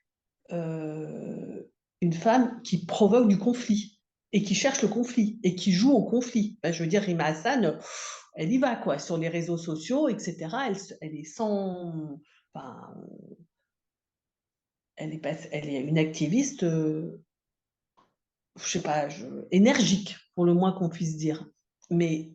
euh, une femme qui provoque du conflit et qui cherche le conflit et qui joue au conflit. Ben, je veux dire, Rima Hassan, elle y va, quoi, sur les réseaux sociaux, etc. Elle est sans. Enfin, elle est une activiste, je sais pas, énergique, pour le moins qu'on puisse dire. Mais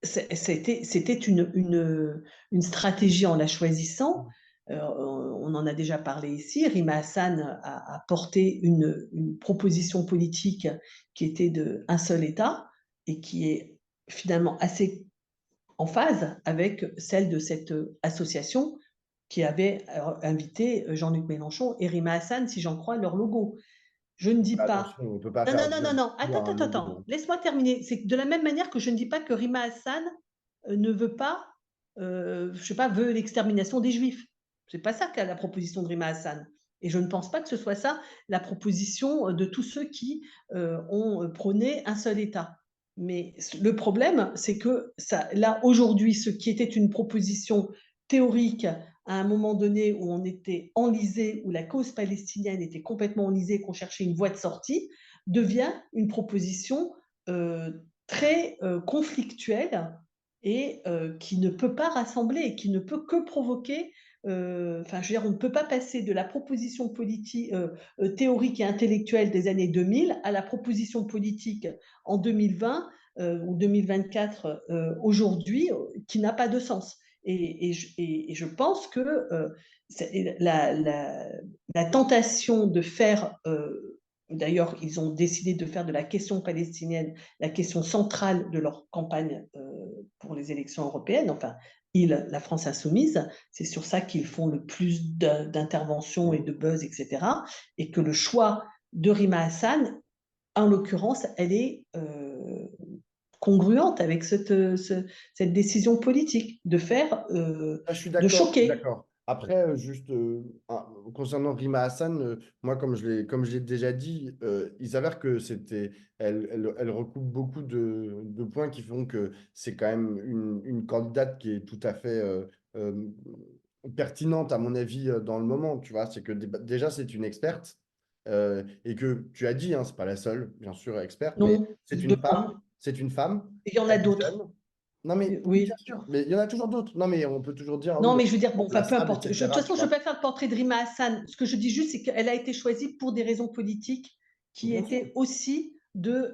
c'était une stratégie en la choisissant. On en a déjà parlé ici. Rima Hassan a porté une proposition politique qui était de un seul État et qui est finalement assez en phase avec celle de cette association qui avait invité Jean-Luc Mélenchon et Rima Hassan, si j'en crois leur logo. Je ne dis pas. Attention, on ne peut pas Non, faire non, non, dire non, non. tout à un Attends. logo. Laisse-moi terminer. C'est de la même manière que je ne dis pas que Rima Hassan ne veut pas, je sais pas, veut l'extermination des Juifs. C'est pas ça qu'a la proposition de Rima Hassan. Et je ne pense pas que ce soit ça la proposition de tous ceux qui ont prôné un seul État. Mais le problème, c'est que ça, là, aujourd'hui, ce qui était une proposition théorique à un moment donné où on était enlisé, où la cause palestinienne était complètement enlisée, qu'on cherchait une voie de sortie, devient une proposition très conflictuelle et qui ne peut pas rassembler et qui ne peut que provoquer. Enfin, je veux dire, on ne peut pas passer de la proposition politique, théorique et intellectuelle des années 2000 à la proposition politique en 2020 ou 2024 aujourd'hui, qui n'a pas de sens. Et je pense que la tentation de faire, d'ailleurs, ils ont décidé de faire de la question palestinienne la question centrale de leur campagne pour les élections européennes, enfin, la France insoumise, c'est sur ça qu'ils font le plus d'interventions et de buzz, etc. Et que le choix de Rima Hassan, en l'occurrence, elle est congruente avec cette décision politique de faire, Ah, je suis de d'accord, je suis choquer. d'accord. Après, concernant Rima Hassan, moi, comme je l'ai déjà dit, il s'avère que elle recoupe beaucoup de points qui font que c'est quand même une candidate qui est tout à fait euh, pertinente, à mon avis, dans le moment. Tu vois, c'est que déjà, c'est une experte et que tu as dit, hein, c'est pas la seule, bien sûr, experte, mais Non, devant. c'est une femme, Il y en a elle est d'autres. jeune. Non, mais oui, Oui. bien sûr. Mais il y en a toujours d'autres. Non, mais on peut toujours dire, ah oui, Non, bah, mais je veux dire, bon, enfin, peu remplaçable, importe. De toute etc. Tu façon, je ne vois. veux pas faire le portrait de Rima Hassan. Ce que je dis juste, c'est qu'elle a été choisie pour des raisons politiques qui Bien sûr. étaient aussi de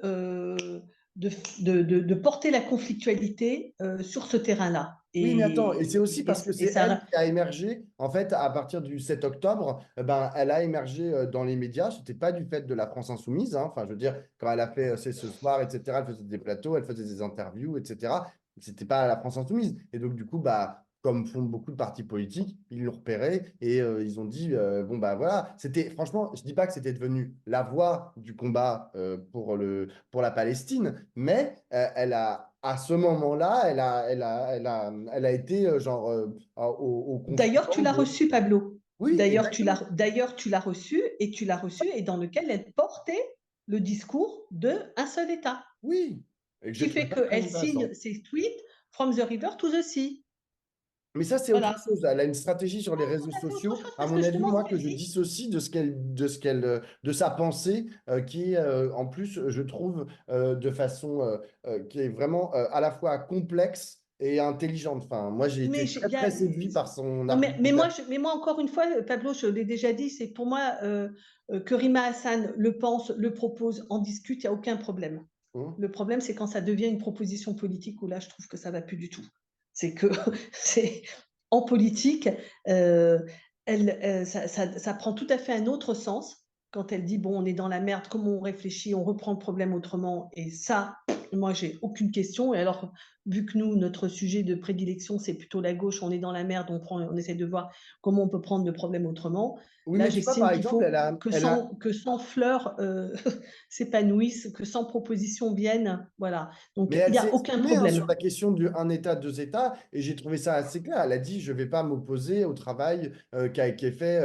porter la conflictualité sur ce terrain-là. Oui, mais attends, et c'est aussi parce que Et c'est elle ça, qui a émergé, en fait, à partir du 7 octobre, ben, elle a émergé dans les médias. C'était pas du fait de la France Insoumise, hein. Enfin, je veux dire, quand elle a fait C'est ce soir, etc., elle faisait des plateaux, elle faisait des interviews, etc. C'était pas la France Insoumise. Et donc, du coup, bah, comme font beaucoup de partis politiques, ils l'ont repéré et ils ont dit, bon, bah voilà, c'était, franchement, je dis pas que c'était devenu la voix du combat pour la Palestine, mais elle a à ce moment-là, elle a été au d'ailleurs, tu confluent l'as de... reçu, Pablo. Oui, exactement. D'ailleurs, tu l'as reçu et dans lequel elle portait le discours de un seul État, Oui, et que j'ai qui trouvé fait ça très qu'elle intéressant. signe ses tweets from the river to the sea. Mais ça, c'est autre Voilà. chose. Elle a une stratégie sur les réseaux Tout à fait autre sociaux, chose, à parce mon que avis, justement, ce moi, que qu'elle je dit, dissocie de sa pensée, qui est, en plus, je trouve, de façon, qui est vraiment à la fois complexe et intelligente. Enfin, moi, j'ai mais été il très, y a, très séduit par son non, argumentaire. mais moi, encore une fois, Pablo, je l'ai déjà dit, c'est pour moi que Rima Hassan le pense, le propose, en discute, il n'y a aucun problème. Hum. Le problème, c'est quand ça devient une proposition politique où là, je trouve que ça ne va plus du tout. C'est que c'est en politique, euh, ça prend tout à fait un autre sens quand elle dit, bon, on est dans la merde, comment on réfléchit, on reprend le problème autrement. Et ça, moi, j'ai aucune question. Et alors, vu que nous, notre sujet de prédilection, c'est plutôt la gauche, on est dans la merde, on essaie de voir comment on peut prendre le problème autrement. Oui, Là, mais tu vois, par j'estime qu'il exemple, faut elle a, que 100 fleurs s'épanouissent, que 100 propositions viennent. Voilà. mais Donc, il elle n'y s'est a aucun exprimée, hein, sur problème. la question du un État, deux États, et j'ai trouvé ça assez clair. Elle a dit, je ne vais pas m'opposer au travail qui est fait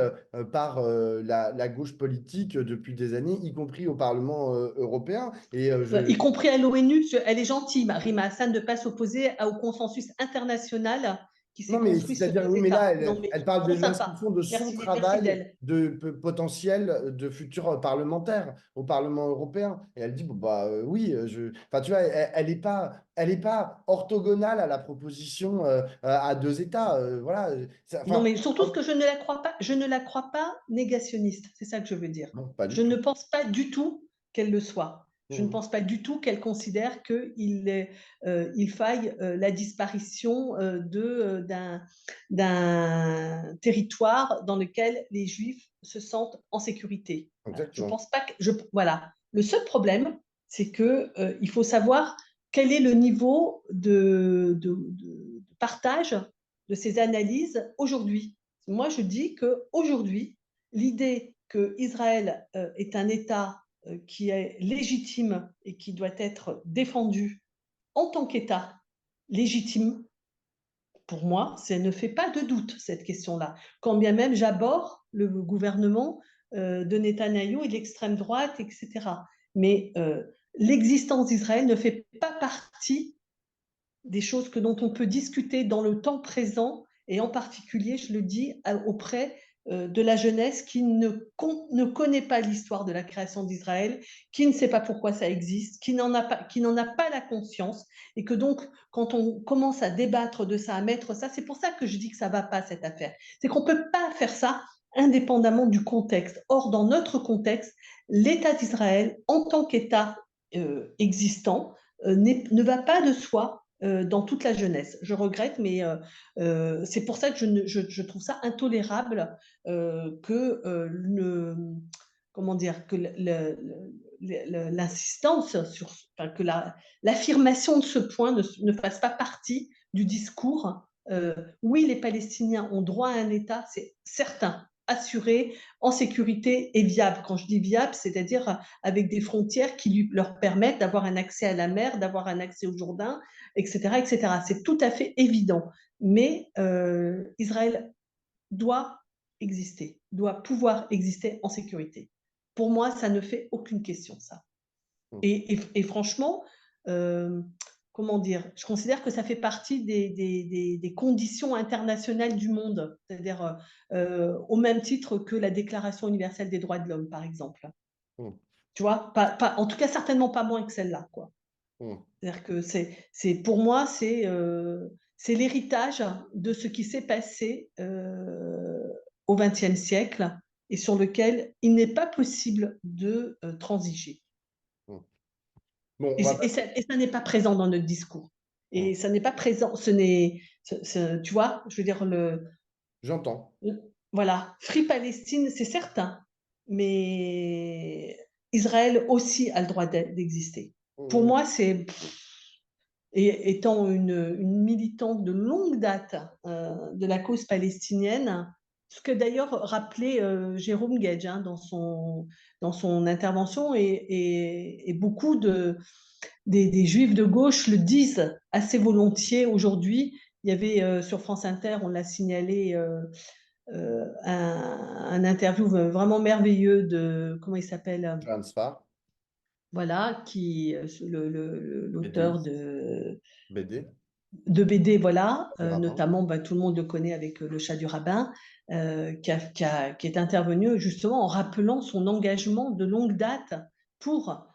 par la gauche politique depuis des années, y compris au Parlement européen. Et Y compris à l'ONU, elle est gentille, Rima Hassan, de ne pas s'opposer au consensus international qui s'est non, mais construit sur c'est-à-dire, deux oui, mais là, États. Non, mais elle parle de trop sympa. l'inscription de son Merci travail d'elle. de potentiel de futur parlementaire au Parlement européen. Et elle dit, bon, bah oui, enfin, tu vois, elle est pas orthogonale à la proposition à deux États. Voilà. Non, Enfin, mais surtout ce que je ne la crois pas, je ne la crois pas négationniste. C'est ça que je veux dire. non, pas du Je ne tout. pense pas du tout qu'elle le soit. Je ne Mhm. pense pas du tout qu'elle considère il faille la disparition d'un territoire dans lequel les Juifs se sentent en sécurité. Je Exactement. pense pas que voilà. Le seul problème, c'est que il faut savoir quel est le niveau de partage de ces analyses aujourd'hui. Moi, je dis qu'aujourd'hui, l'idée que Israël est un État qui est légitime et qui doit être défendu en tant qu'État légitime, pour moi, ça ne fait pas de doute, cette question-là. Quand bien même j'aborde le gouvernement de Netanyahou et de l'extrême droite, etc. Mais l'existence d'Israël ne fait pas partie des choses dont on peut discuter dans le temps présent, et en particulier, je le dis, auprès de la jeunesse qui ne connaît pas l'histoire de la création d'Israël, qui ne sait pas pourquoi ça existe, qui n'en a pas la conscience, et que donc, quand on commence à débattre de ça, à mettre ça, c'est pour ça que je dis que ça ne va pas, cette affaire. C'est qu'on ne peut pas faire ça indépendamment du contexte. Or, dans notre contexte, l'État d'Israël, en tant qu'État existant, ne va pas de soi dans toute la jeunesse. Je regrette, mais c'est pour ça que je trouve ça intolérable que comment dire, que l'insistance sur, enfin, que l'affirmation de ce point ne fasse pas partie du discours. Oui, les Palestiniens ont droit à un État, c'est certain, assuré, en sécurité et viable. Quand je dis viable, c'est-à-dire avec des frontières qui leur permettent d'avoir un accès à la mer, d'avoir un accès au Jourdain, etc., etc. C'est tout à fait évident. Mais Israël doit exister, doit pouvoir exister en sécurité. Pour moi, ça ne fait aucune question, ça. Et franchement, euh, comment dire, je considère que ça fait partie des conditions internationales du monde, c'est-à-dire au même titre que la Déclaration universelle des droits de l'homme, par exemple. Mhm. Tu vois, en tout cas, certainement pas moins que celle-là, quoi. Mhm. C'est-à-dire que pour moi, c'est l'héritage de ce qui s'est passé au XXe siècle et sur lequel il n'est pas possible de transiger. Mhm. Bon, Et ça n'est pas présent dans notre discours. mhm. Et ça n'est pas présent, Tu vois, je veux dire, J'entends. voilà, Free Palestine, c'est certain, mais Israël aussi a le droit d'exister. Pour Mmh, moi, c'est et étant une militante de longue date de la cause palestinienne, ce que d'ailleurs rappelait Jérôme Gage hein, dans son intervention, et beaucoup des juifs de gauche le disent assez volontiers aujourd'hui. Il y avait sur France Inter, on l'a signalé, un interview vraiment merveilleux de, comment il s'appelle, Transfert, voilà, qui, l'auteur BDiste, BD, de BD, voilà, du rabbin. notamment, bah, tout le monde le connaît avec Le Chat du rabbin, qui est intervenu justement en rappelant son engagement de longue date pour,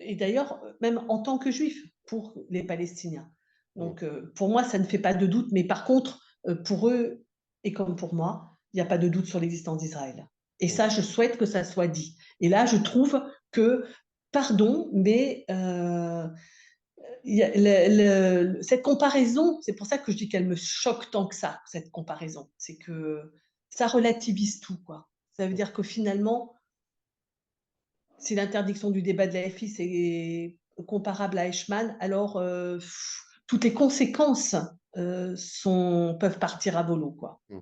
et d'ailleurs, même en tant que juif, pour les Palestiniens. Mmh, Donc, pour moi, ça ne fait pas de doute, mais par contre, pour eux, et comme pour moi, il n'y a pas de doute sur l'existence d'Israël. Et mmh. ça, je souhaite que ça soit dit. Et là, je trouve que, pardon, mais cette comparaison, c'est pour ça que je dis qu'elle me choque tant que ça, cette comparaison. C'est que ça relativise tout, quoi. Ça veut dire que finalement, si l'interdiction du débat de la FI c'est comparable à Eichmann, alors toutes les conséquences peuvent partir à volo, quoi. Mmh.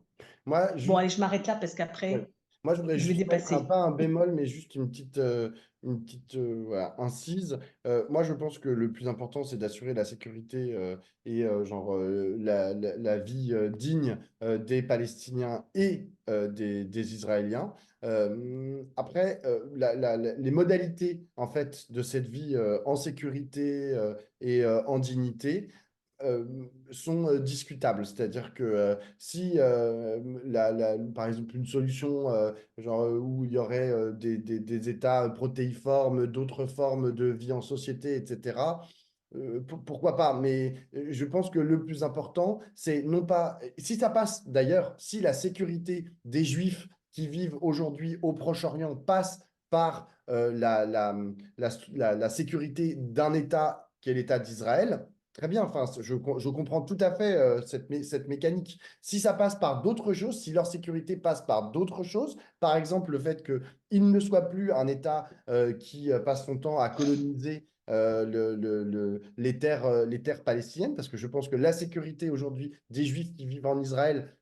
Moi, Bon, juste, allez, je m'arrête là parce ouais. qu'après, Moi, je voudrais je vais juste mettre un, dépasser. pas un bémol, mais juste une petite voilà, incise. Moi, je pense que le plus important, c'est d'assurer la sécurité et la vie digne des Palestiniens et des Israéliens. Après, les modalités en fait de cette vie en sécurité et en dignité sont discutables. C'est-à-dire que si, par exemple, une solution où il y aurait des États protéiformes, d'autres formes de vie en société, etc., pourquoi pas? Mais je pense que le plus important, c'est non pas... Si ça passe, d'ailleurs, si la sécurité des Juifs qui vivent aujourd'hui au Proche-Orient passe par la sécurité d'un État qui est l'État d'Israël, très bien, enfin, je comprends tout à fait cette mécanique. Si ça passe par d'autres choses, si leur sécurité passe par d'autres choses, par exemple le fait qu'il ne soit plus un État qui passe son temps à coloniser les terres palestiniennes, parce que je pense que la sécurité aujourd'hui des Juifs qui vivent en Israël,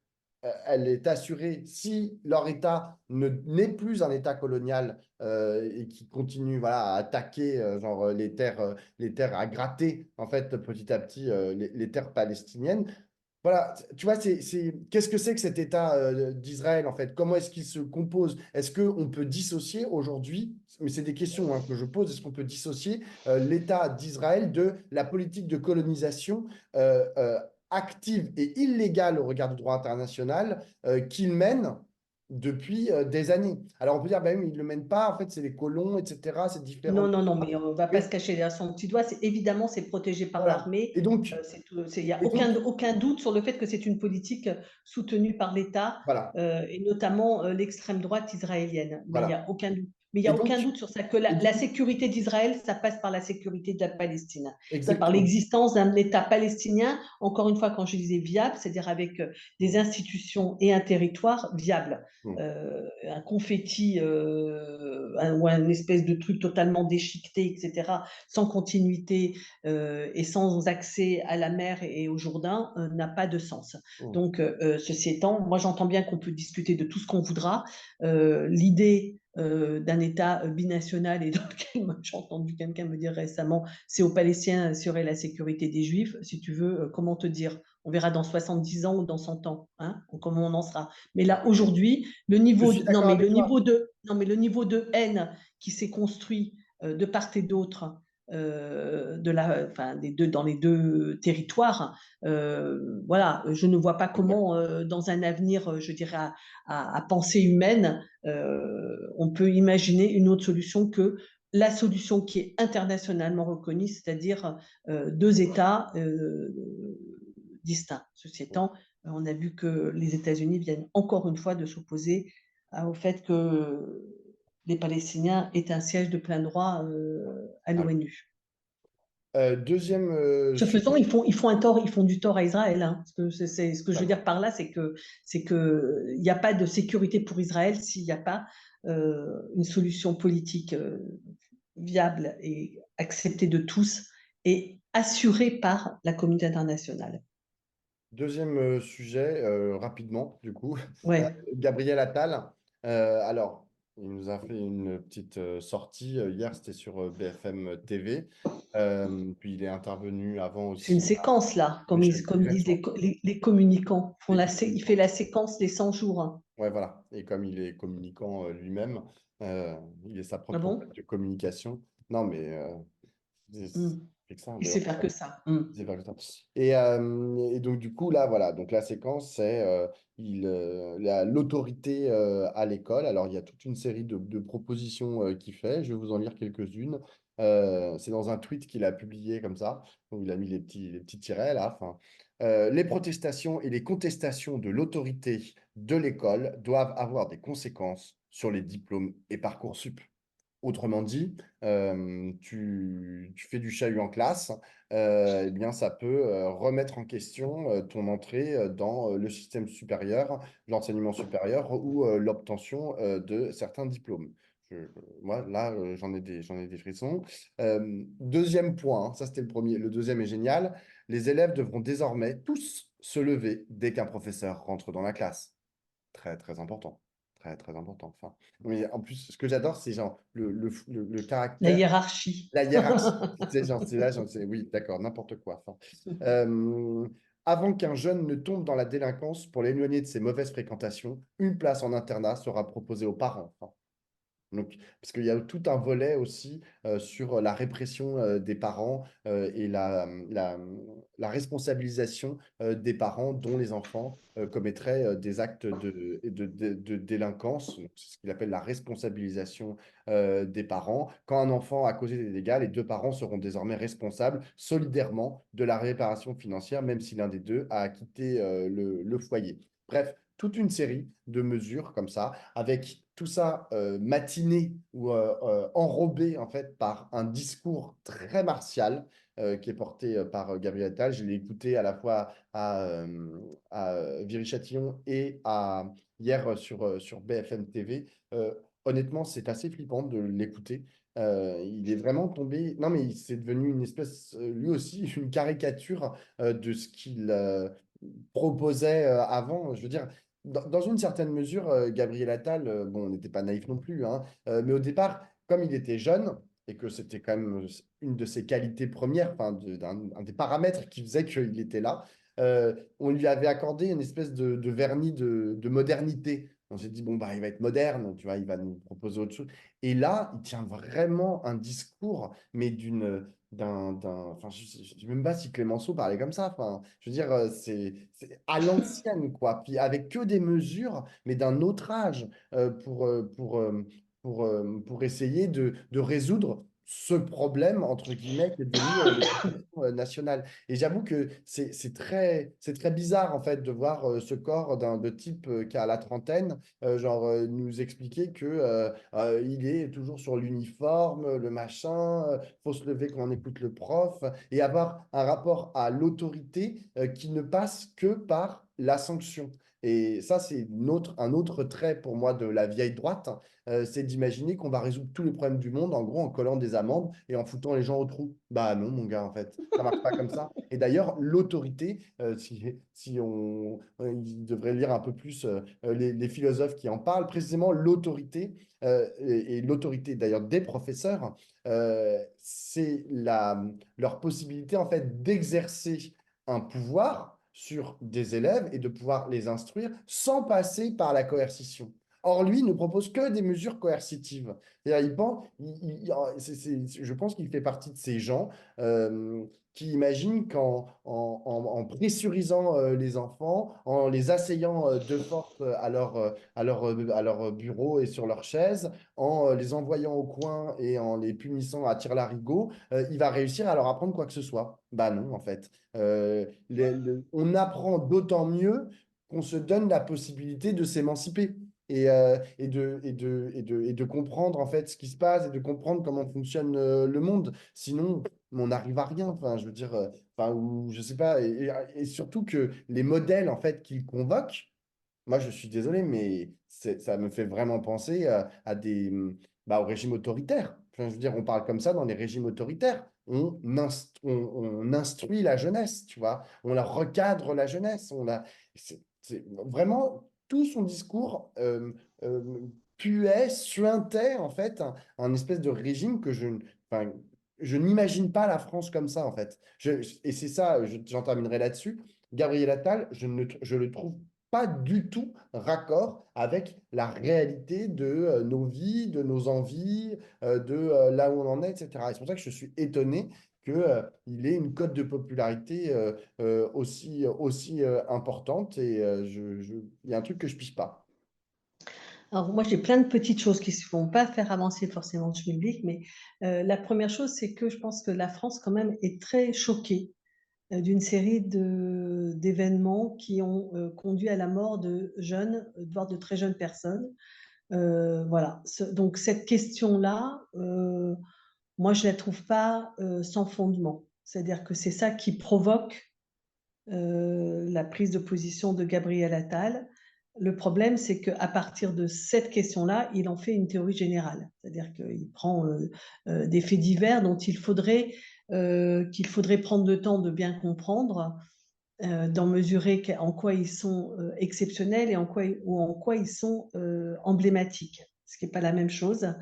elle est assurée si leur État n'est plus un État colonial et qui continue voilà, à attaquer les terres, à gratter en fait petit à petit les terres palestiniennes. Voilà, tu vois, qu'est-ce que c'est que cet État d'Israël en fait? Comment est-ce qu'il se compose? Est-ce qu'on peut dissocier aujourd'hui, mais c'est des questions hein, que je pose, est-ce qu'on peut dissocier l'État d'Israël de la politique de colonisation active et illégale au regard du droit international qu'il mène depuis des années? Alors on peut dire, ben, oui, mais il ne le mène pas, en fait, c'est les colons, etc., c'est différent. Non, non, non, mais on ne va pas se Mais cacher derrière son petit doigt. Évidemment, c'est protégé par voilà. l'armée. Et donc, Il n'y a et donc, aucun doute sur le fait que c'est une politique soutenue par l'État voilà, et notamment l'extrême droite israélienne. Mais il n'y voilà. a aucun doute. Mais il n'y Et a aucun donc, doute sur ça, que et la donc, sécurité d'Israël, ça passe par la sécurité de la Palestine. Ça, par exactement. l'existence d'un État palestinien, encore une fois, quand je disais viable, c'est-à-dire avec des institutions et un territoire viable. Mm. Un confetti ou un espèce de truc totalement déchiqueté, etc., sans continuité et sans accès à la mer et au Jourdain, n'a pas de sens. Mm. Donc, ceci étant, moi j'entends bien qu'on peut discuter de tout ce qu'on voudra. L'idée d'un État binational et dans lequel j'ai entendu quelqu'un me dire récemment, c'est aux Palestiniens d'assurer la sécurité des Juifs. Si tu veux, comment te dire? On verra dans 70 ans ou dans 100 ans, hein, comment on en sera. Mais là, aujourd'hui, Je suis non, d'accord avec toi. non, mais le niveau de haine qui s'est construit de part et d'autre enfin, dans les deux territoires, voilà, je ne vois pas comment, dans un avenir, je dirais, à pensée humaine, on peut imaginer une autre solution que la solution qui est internationalement reconnue, c'est-à-dire deux États distincts. Ceci étant, on a vu que les États-Unis viennent encore une fois de s'opposer au fait que les Palestiniens aient un siège de plein droit à Alors, l'ONU. Deuxième Ce faisant, ils font un tort, ils font du tort à Israël, hein. Ce que je veux dire par là, c'est que il n'y a pas de sécurité pour Israël s'il n'y a pas une solution politique viable et acceptée de tous et assurée par la communauté internationale. Deuxième sujet, rapidement, du coup, Ouais, Gabriel Attal. Alors, il nous a fait une petite sortie. Hier, c'était sur BFM TV. Puis il est intervenu avant c'est une aussi à séquence là, Michel comme disent Crépin, les communicants. les Il fait communicants. la séquence des 100 jours, hein. Ouais, voilà. Et comme il est communicant lui-même, il est sa Ah propre boîte bon? de communication. Non, mais Hmm. c'est que ça. Il D'ailleurs, sait faire que ça. Hmm. c'est pas le temps. Et donc, du coup, là, voilà. Donc, la séquence, c'est l'autorité à l'école. Alors, il y a toute une série de propositions qu'il fait. Je vais vous en lire quelques-unes. C'est dans un tweet qu'il a publié comme ça. Donc, il a mis les petits tirets là. Enfin, les protestations et les contestations de l'autorité de l'école doivent avoir des conséquences sur les diplômes et Parcoursup. Autrement dit, tu fais du chahut en classe, eh bien, ça peut remettre en question ton entrée dans le système supérieur, l'enseignement supérieur ou l'obtention de certains diplômes. Moi, là, j'en ai des frissons. Deuxième point, ça c'était le premier. Le deuxième est génial. Les élèves devront désormais tous se lever dès qu'un professeur rentre dans la classe. Très, très important. Très, très important. Enfin, mais en plus, ce que j'adore, c'est genre le La caractère, hiérarchie. la hiérarchie. Tu sais, genre, c'est là, genre, oui, d'accord, n'importe quoi. Enfin, euh, avant qu'un jeune ne tombe dans la délinquance, pour l'éloigner de ses mauvaises fréquentations, une place en internat sera proposée aux parents. Enfin, donc, parce qu'il y a tout un volet aussi sur la répression des parents et la responsabilisation des parents dont les enfants commettraient des actes de délinquance. Donc, c'est ce qu'il appelle la responsabilisation des parents. Quand un enfant a causé des dégâts, les deux parents seront désormais responsables solidairement de la réparation financière, même si l'un des deux a quitté le foyer. Bref, toute une série de mesures comme ça avec tout ça matiné ou enrobé en fait par un discours très martial qui est porté par Gabriel Attal. Je l'ai écouté à la fois à Viry-Châtillon et hier sur BFM TV. Honnêtement, c'est assez flippant de l'écouter. Il est vraiment tombé. Non, mais c'est devenu une espèce, lui aussi, une caricature de ce qu'il proposait avant. Je veux dire, dans une certaine mesure, Gabriel Attal, bon, on n'était pas naïf non plus, hein, mais au départ, comme il était jeune et que c'était quand même une de ses qualités premières, enfin, un des paramètres qui faisait qu'il était là, on lui avait accordé une espèce de vernis de modernité. On s'est dit, bon, bah, il va être moderne, tu vois, il va nous proposer autre chose. Et là, il tient vraiment un discours, mais enfin, je ne sais même pas si Clémenceau parlait comme ça. Enfin, je veux dire, c'est à l'ancienne, quoi. Puis avec que des mesures, mais d'un autre âge, pour essayer de résoudre ce problème, entre guillemets, qui est devenu l'éducation nationale. Et j'avoue que c'est très bizarre, en fait, de voir ce corps de type qui a la trentaine, nous expliquer que il est toujours sur l'uniforme, le machin, faut se lever quand on écoute le prof, et avoir un rapport à l'autorité qui ne passe que par la sanction. Et ça, c'est un autre trait pour moi de la vieille droite, c'est d'imaginer qu'on va résoudre tous les problèmes du monde, en gros, en collant des amendes et en foutant les gens au trou. Bah non, mon gars, en fait, ça marche pas comme ça. Et d'ailleurs, l'autorité, si il devrait lire un peu plus les philosophes qui en parlent, précisément l'autorité, et l'autorité d'ailleurs des professeurs, c'est leur possibilité en fait d'exercer un pouvoir sur des élèves et de pouvoir les instruire sans passer par la coercition. Or, lui ne propose que des mesures coercitives. C'est-à-dire, je pense qu'il fait partie de ces gens qui imaginent en pressurisant les enfants, en les asseyant de force à leur bureau et sur leur chaise, en les envoyant au coin et en les punissant à tire-larigot, il va réussir à leur apprendre quoi que ce soit. Bah non, en fait. On apprend d'autant mieux qu'on se donne la possibilité de s'émanciper et de comprendre en fait ce qui se passe et de comprendre comment fonctionne le monde. Sinon, mais on n'arrive à rien. Enfin, je veux dire, enfin, ou je sais pas. Et surtout que les modèles, en fait, qu'ils convoquent, moi, je suis désolé, mais ça me fait vraiment penser à au régime autoritaire. Enfin, je veux dire, on parle comme ça dans les régimes autoritaires. On instruit la jeunesse, tu vois. On la recadre la jeunesse. C'est vraiment tout son discours puait, suintait, en fait, un espèce de régime que enfin, je n'imagine pas la France comme ça, en fait. Et c'est ça, j'en terminerai là-dessus. Gabriel Attal, je le trouve pas du tout raccord avec la réalité de nos vies, de nos envies, de là où on en est, etc. Et c'est pour ça que je suis étonné qu'il ait une cote de popularité aussi importante. Et il y a un truc que je pige pas. Alors moi, j'ai plein de petites choses qui ne vont pas faire avancer forcément le schmilblick, mais la première chose, c'est que je pense que la France, quand même, est très choquée d'une série d'événements qui ont conduit à la mort de jeunes, voire de très jeunes personnes. Voilà. Donc cette question-là, moi, je ne la trouve pas sans fondement. C'est-à-dire que c'est ça qui provoque la prise de position de Gabriel Attal. Le problème, c'est qu'à partir de cette question-là, il en fait une théorie générale. C'est-à-dire qu'il prend des faits divers dont qu'il faudrait prendre le temps de bien comprendre, d'en mesurer en quoi ils sont exceptionnels et en quoi ils sont emblématiques, ce qui n'est pas la même chose.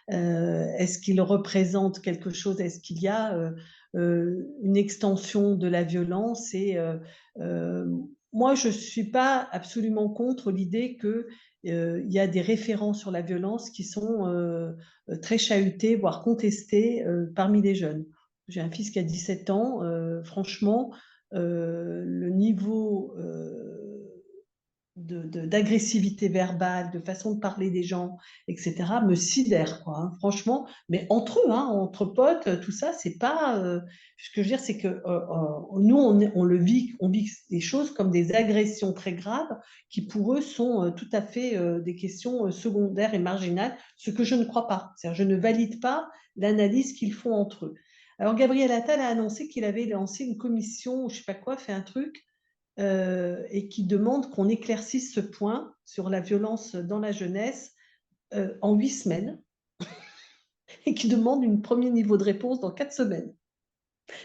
Est-ce qu'ils représentent quelque chose? Est-ce qu'il y a une extension de la violence? Euh, Moi, je ne suis pas absolument contre l'idée qu'il y a des référents sur la violence qui sont très chahutés, voire contestés parmi les jeunes. J'ai un fils qui a 17 ans. Franchement, le niveau d'agressivité verbale, de façon de parler des gens, etc., me sidère, quoi, hein, franchement. Mais entre eux, hein, entre potes, tout ça, c'est pas. Ce que je veux dire, c'est que nous, on vit des choses comme des agressions très graves qui, pour eux, sont tout à fait des questions secondaires et marginales, ce que je ne crois pas. C'est-à-dire, je ne valide pas l'analyse qu'ils font entre eux. Alors, Gabriel Attal a annoncé qu'il avait lancé une commission, ou je sais pas quoi, fait un truc et qui demande qu'on éclaircisse ce point sur la violence dans la jeunesse en 8 semaines et qui demande un premier niveau de réponse dans 4 semaines.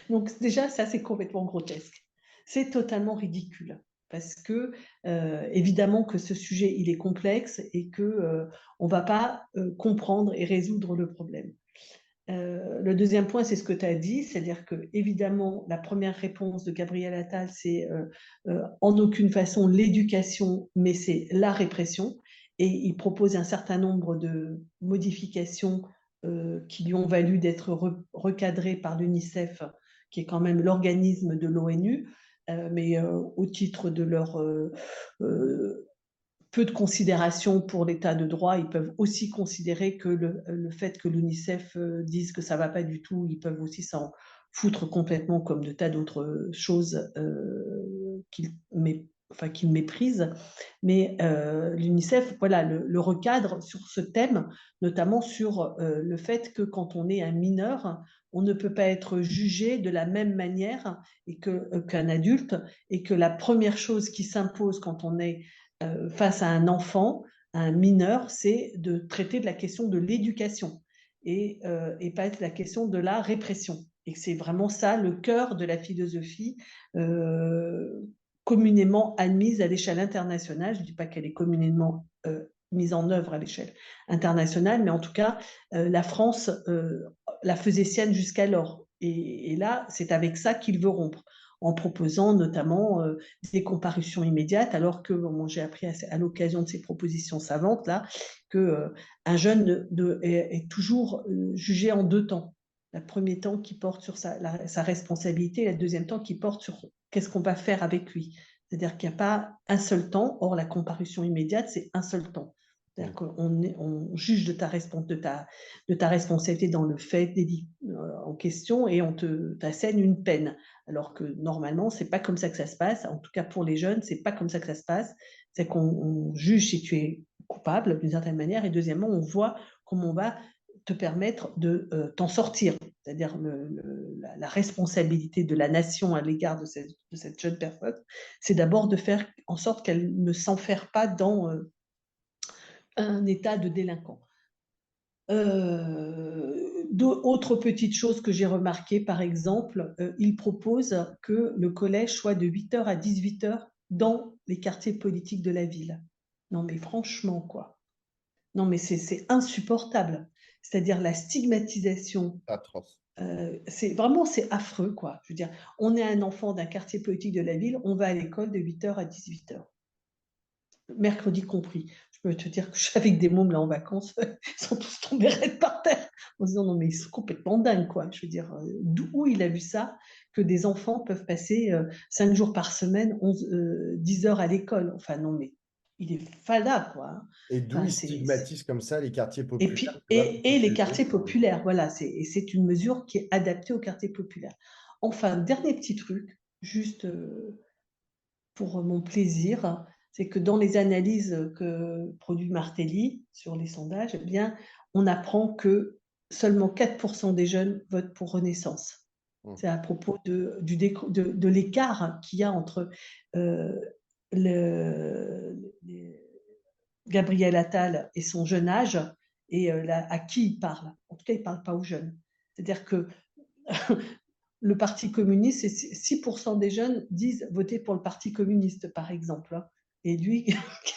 Donc déjà, ça, c'est complètement grotesque. C'est totalement ridicule parce que évidemment que ce sujet, il est complexe et que on ne va pas comprendre et résoudre le problème. Le deuxième point, c'est ce que tu as dit, c'est-à-dire que évidemment, la première réponse de Gabriel Attal, c'est en aucune façon l'éducation, mais c'est la répression. Et il propose un certain nombre de modifications qui lui ont valu d'être recadrées par l'UNICEF, qui est quand même l'organisme de l'ONU, mais au titre de leur peu de considération pour l'état de droit, ils peuvent aussi considérer que le fait que l'UNICEF dise que ça ne va pas du tout, ils peuvent aussi s'en foutre complètement comme de tas d'autres choses qu'ils méprisent. Mais l'UNICEF, voilà, le recadre sur ce thème, notamment sur le fait que quand on est un mineur, on ne peut pas être jugé de la même manière qu'un adulte, et que la première chose qui s'impose quand on est face à un enfant, à un mineur, c'est de traiter de la question de l'éducation et pas être la question de la répression. Et c'est vraiment ça le cœur de la philosophie communément admise à l'échelle internationale. Je ne dis pas qu'elle est communément mise en œuvre à l'échelle internationale, mais en tout cas, la France la faisait sienne jusqu'alors. Et là, c'est avec ça qu'il veut rompre, en proposant notamment des comparutions immédiates, alors que bon, j'ai appris à l'occasion de ces propositions savantes là que un jeune est toujours jugé en 2 temps. Le premier temps qui porte sur sa responsabilité, et le deuxième temps qui porte sur qu'est-ce qu'on va faire avec lui. C'est-à-dire qu'il n'y a pas un seul temps. Or, la comparution immédiate, c'est un seul temps. C'est-à-dire qu'on juge de ta responsabilité dans le fait en question et on t'assène une peine. Alors que normalement, c'est pas comme ça que ça se passe. En tout cas, pour les jeunes, c'est pas comme ça que ça se passe. C'est qu'on juge si tu es coupable d'une certaine manière et deuxièmement, on voit comment on va te permettre de t'en sortir. C'est-à-dire la responsabilité de la nation à l'égard de cette jeune personne, c'est d'abord de faire en sorte qu'elle ne s'enferre pas dans un état de délinquant. Autre petite chose que j'ai remarqué, par exemple, il propose que le collège soit de 8h à 18h dans les quartiers politiques de la ville. Non, mais franchement, quoi. Non, mais c'est insupportable. C'est-à-dire la stigmatisation. Atroce. C'est affreux, quoi. Je veux dire, on est un enfant d'un quartier politique de la ville, on va à l'école de 8h à 18h, mercredi compris. Je peux te dire que je suis avec des mômes là en vacances, ils sont tous tombés raides par terre en se disant non mais ils sont complètement dingues quoi. Je veux dire, d'où il a vu ça, que des enfants peuvent passer 5 jours par semaine, 10 heures à l'école. Enfin non mais il est fada quoi, hein. Et d'où Enfin, ils stigmatisent comme ça les quartiers Et populaires, puis, tu vois, plutôt et que les les quartiers autres. populaires, voilà, c'est une mesure qui est adaptée aux quartiers populaires. Enfin, dernier petit truc, juste pour mon plaisir, c'est que dans les analyses que produit Martelly sur les sondages, eh bien, on apprend que seulement 4% des jeunes votent pour Renaissance. Hum. C'est à propos de l'écart qu'il y a entre euh, le, Gabriel Attal et son jeune âge et à qui il parle. En tout cas, il ne parle pas aux jeunes. C'est-à-dire que le Parti communiste, 6% des jeunes disent voter pour le Parti communiste, par exemple, hein. Et lui,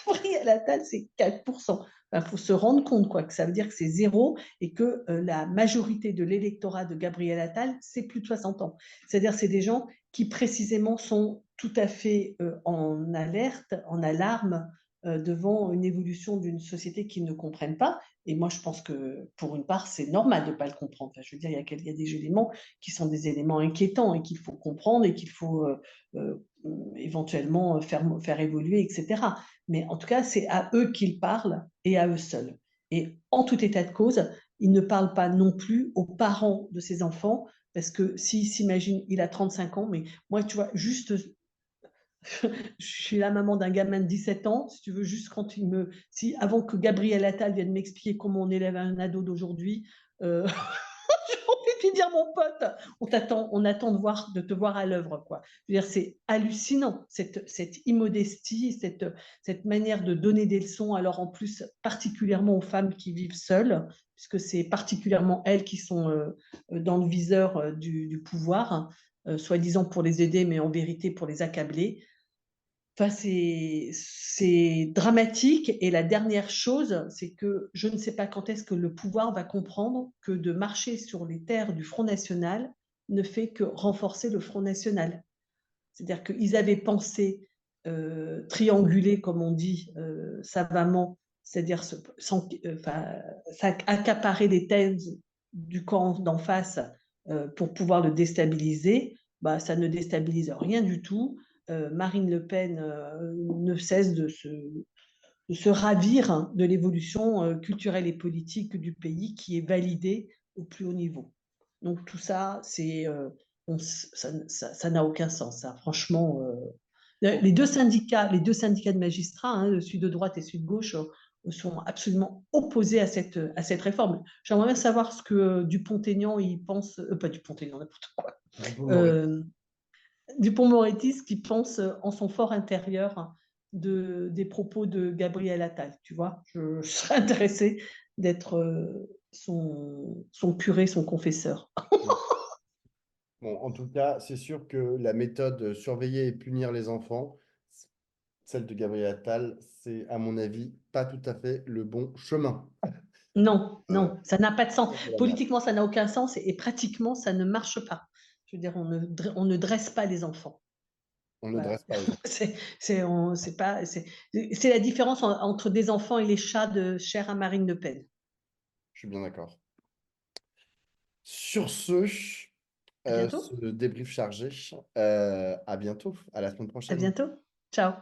Gabriel Attal, c'est 4%. Il faut se rendre compte quoi, que ça veut dire que c'est zéro et que la majorité de l'électorat de Gabriel Attal, c'est plus de 60 ans. C'est-à-dire c'est des gens qui précisément sont tout à fait en alerte, en alarme devant une évolution d'une société qu'ils ne comprennent pas. Et moi, je pense que pour une part, c'est normal de ne pas le comprendre. Enfin, je veux dire, il y a des éléments qui sont des éléments inquiétants et qu'il faut comprendre et qu'il faut éventuellement faire évoluer, etc. Mais en tout cas, c'est à eux qu'ils parlent et à eux seuls. Et en tout état de cause, ils ne parlent pas non plus aux parents de ces enfants, parce que s'ils s'imaginent, il a 35 ans, mais moi, tu vois, juste je suis la maman d'un gamin de 17 ans, si tu veux, juste quand avant que Gabriel Attal vienne m'expliquer comment on élève un ado d'aujourd'hui, j'ai envie de dire mon pote, on attend de te voir à l'œuvre, quoi. Je veux dire, c'est hallucinant, cette immodestie, cette manière de donner des leçons, alors en plus, particulièrement aux femmes qui vivent seules, puisque c'est particulièrement elles qui sont dans le viseur du pouvoir, soi-disant pour les aider, mais en vérité pour les accabler. Enfin, c'est dramatique. Et la dernière chose, c'est que je ne sais pas quand est-ce que le pouvoir va comprendre que de marcher sur les terres du Front National ne fait que renforcer le Front National. C'est-à-dire qu'ils avaient pensé trianguler, comme on dit savamment, c'est-à-dire accaparer les thèses du camp d'en face pour pouvoir le déstabiliser. Bah, ça ne déstabilise rien du tout. Marine Le Pen ne cesse de se ravir hein, de l'évolution culturelle et politique du pays qui est validée au plus haut niveau. Donc tout ça, ça n'a aucun sens. Ça. Franchement, les deux syndicats de magistrats, hein, celui de droite et celui de gauche, sont absolument opposés à cette réforme. J'aimerais bien savoir ce que Dupont-Aignan il pense, pas Dupont-Aignan, n'importe quoi, Dupond-Moretti. euh, Dupond-Moretti, ce qu'il pense en son fort intérieur des propos de Gabriel Attal. Tu vois, je serais intéressée d'être son curé, son confesseur. Bon, en tout cas, c'est sûr que la méthode surveiller et punir les enfants, celle de Gabriel Attal, c'est à mon avis pas tout à fait le bon chemin. Non, Euh, non, ça n'a pas de sens. c'est de la merde. Politiquement, ça n'a aucun sens et pratiquement, ça ne marche pas. Je veux dire, on ne dresse pas les enfants. On ne Voilà. dresse pas les enfants. C'est la différence entre des enfants et les chats de chère à Marine Le Pen. Je suis bien d'accord. Sur ce, À bientôt. ce débrief chargé, à bientôt, à la semaine À prochaine. bientôt. Ciao.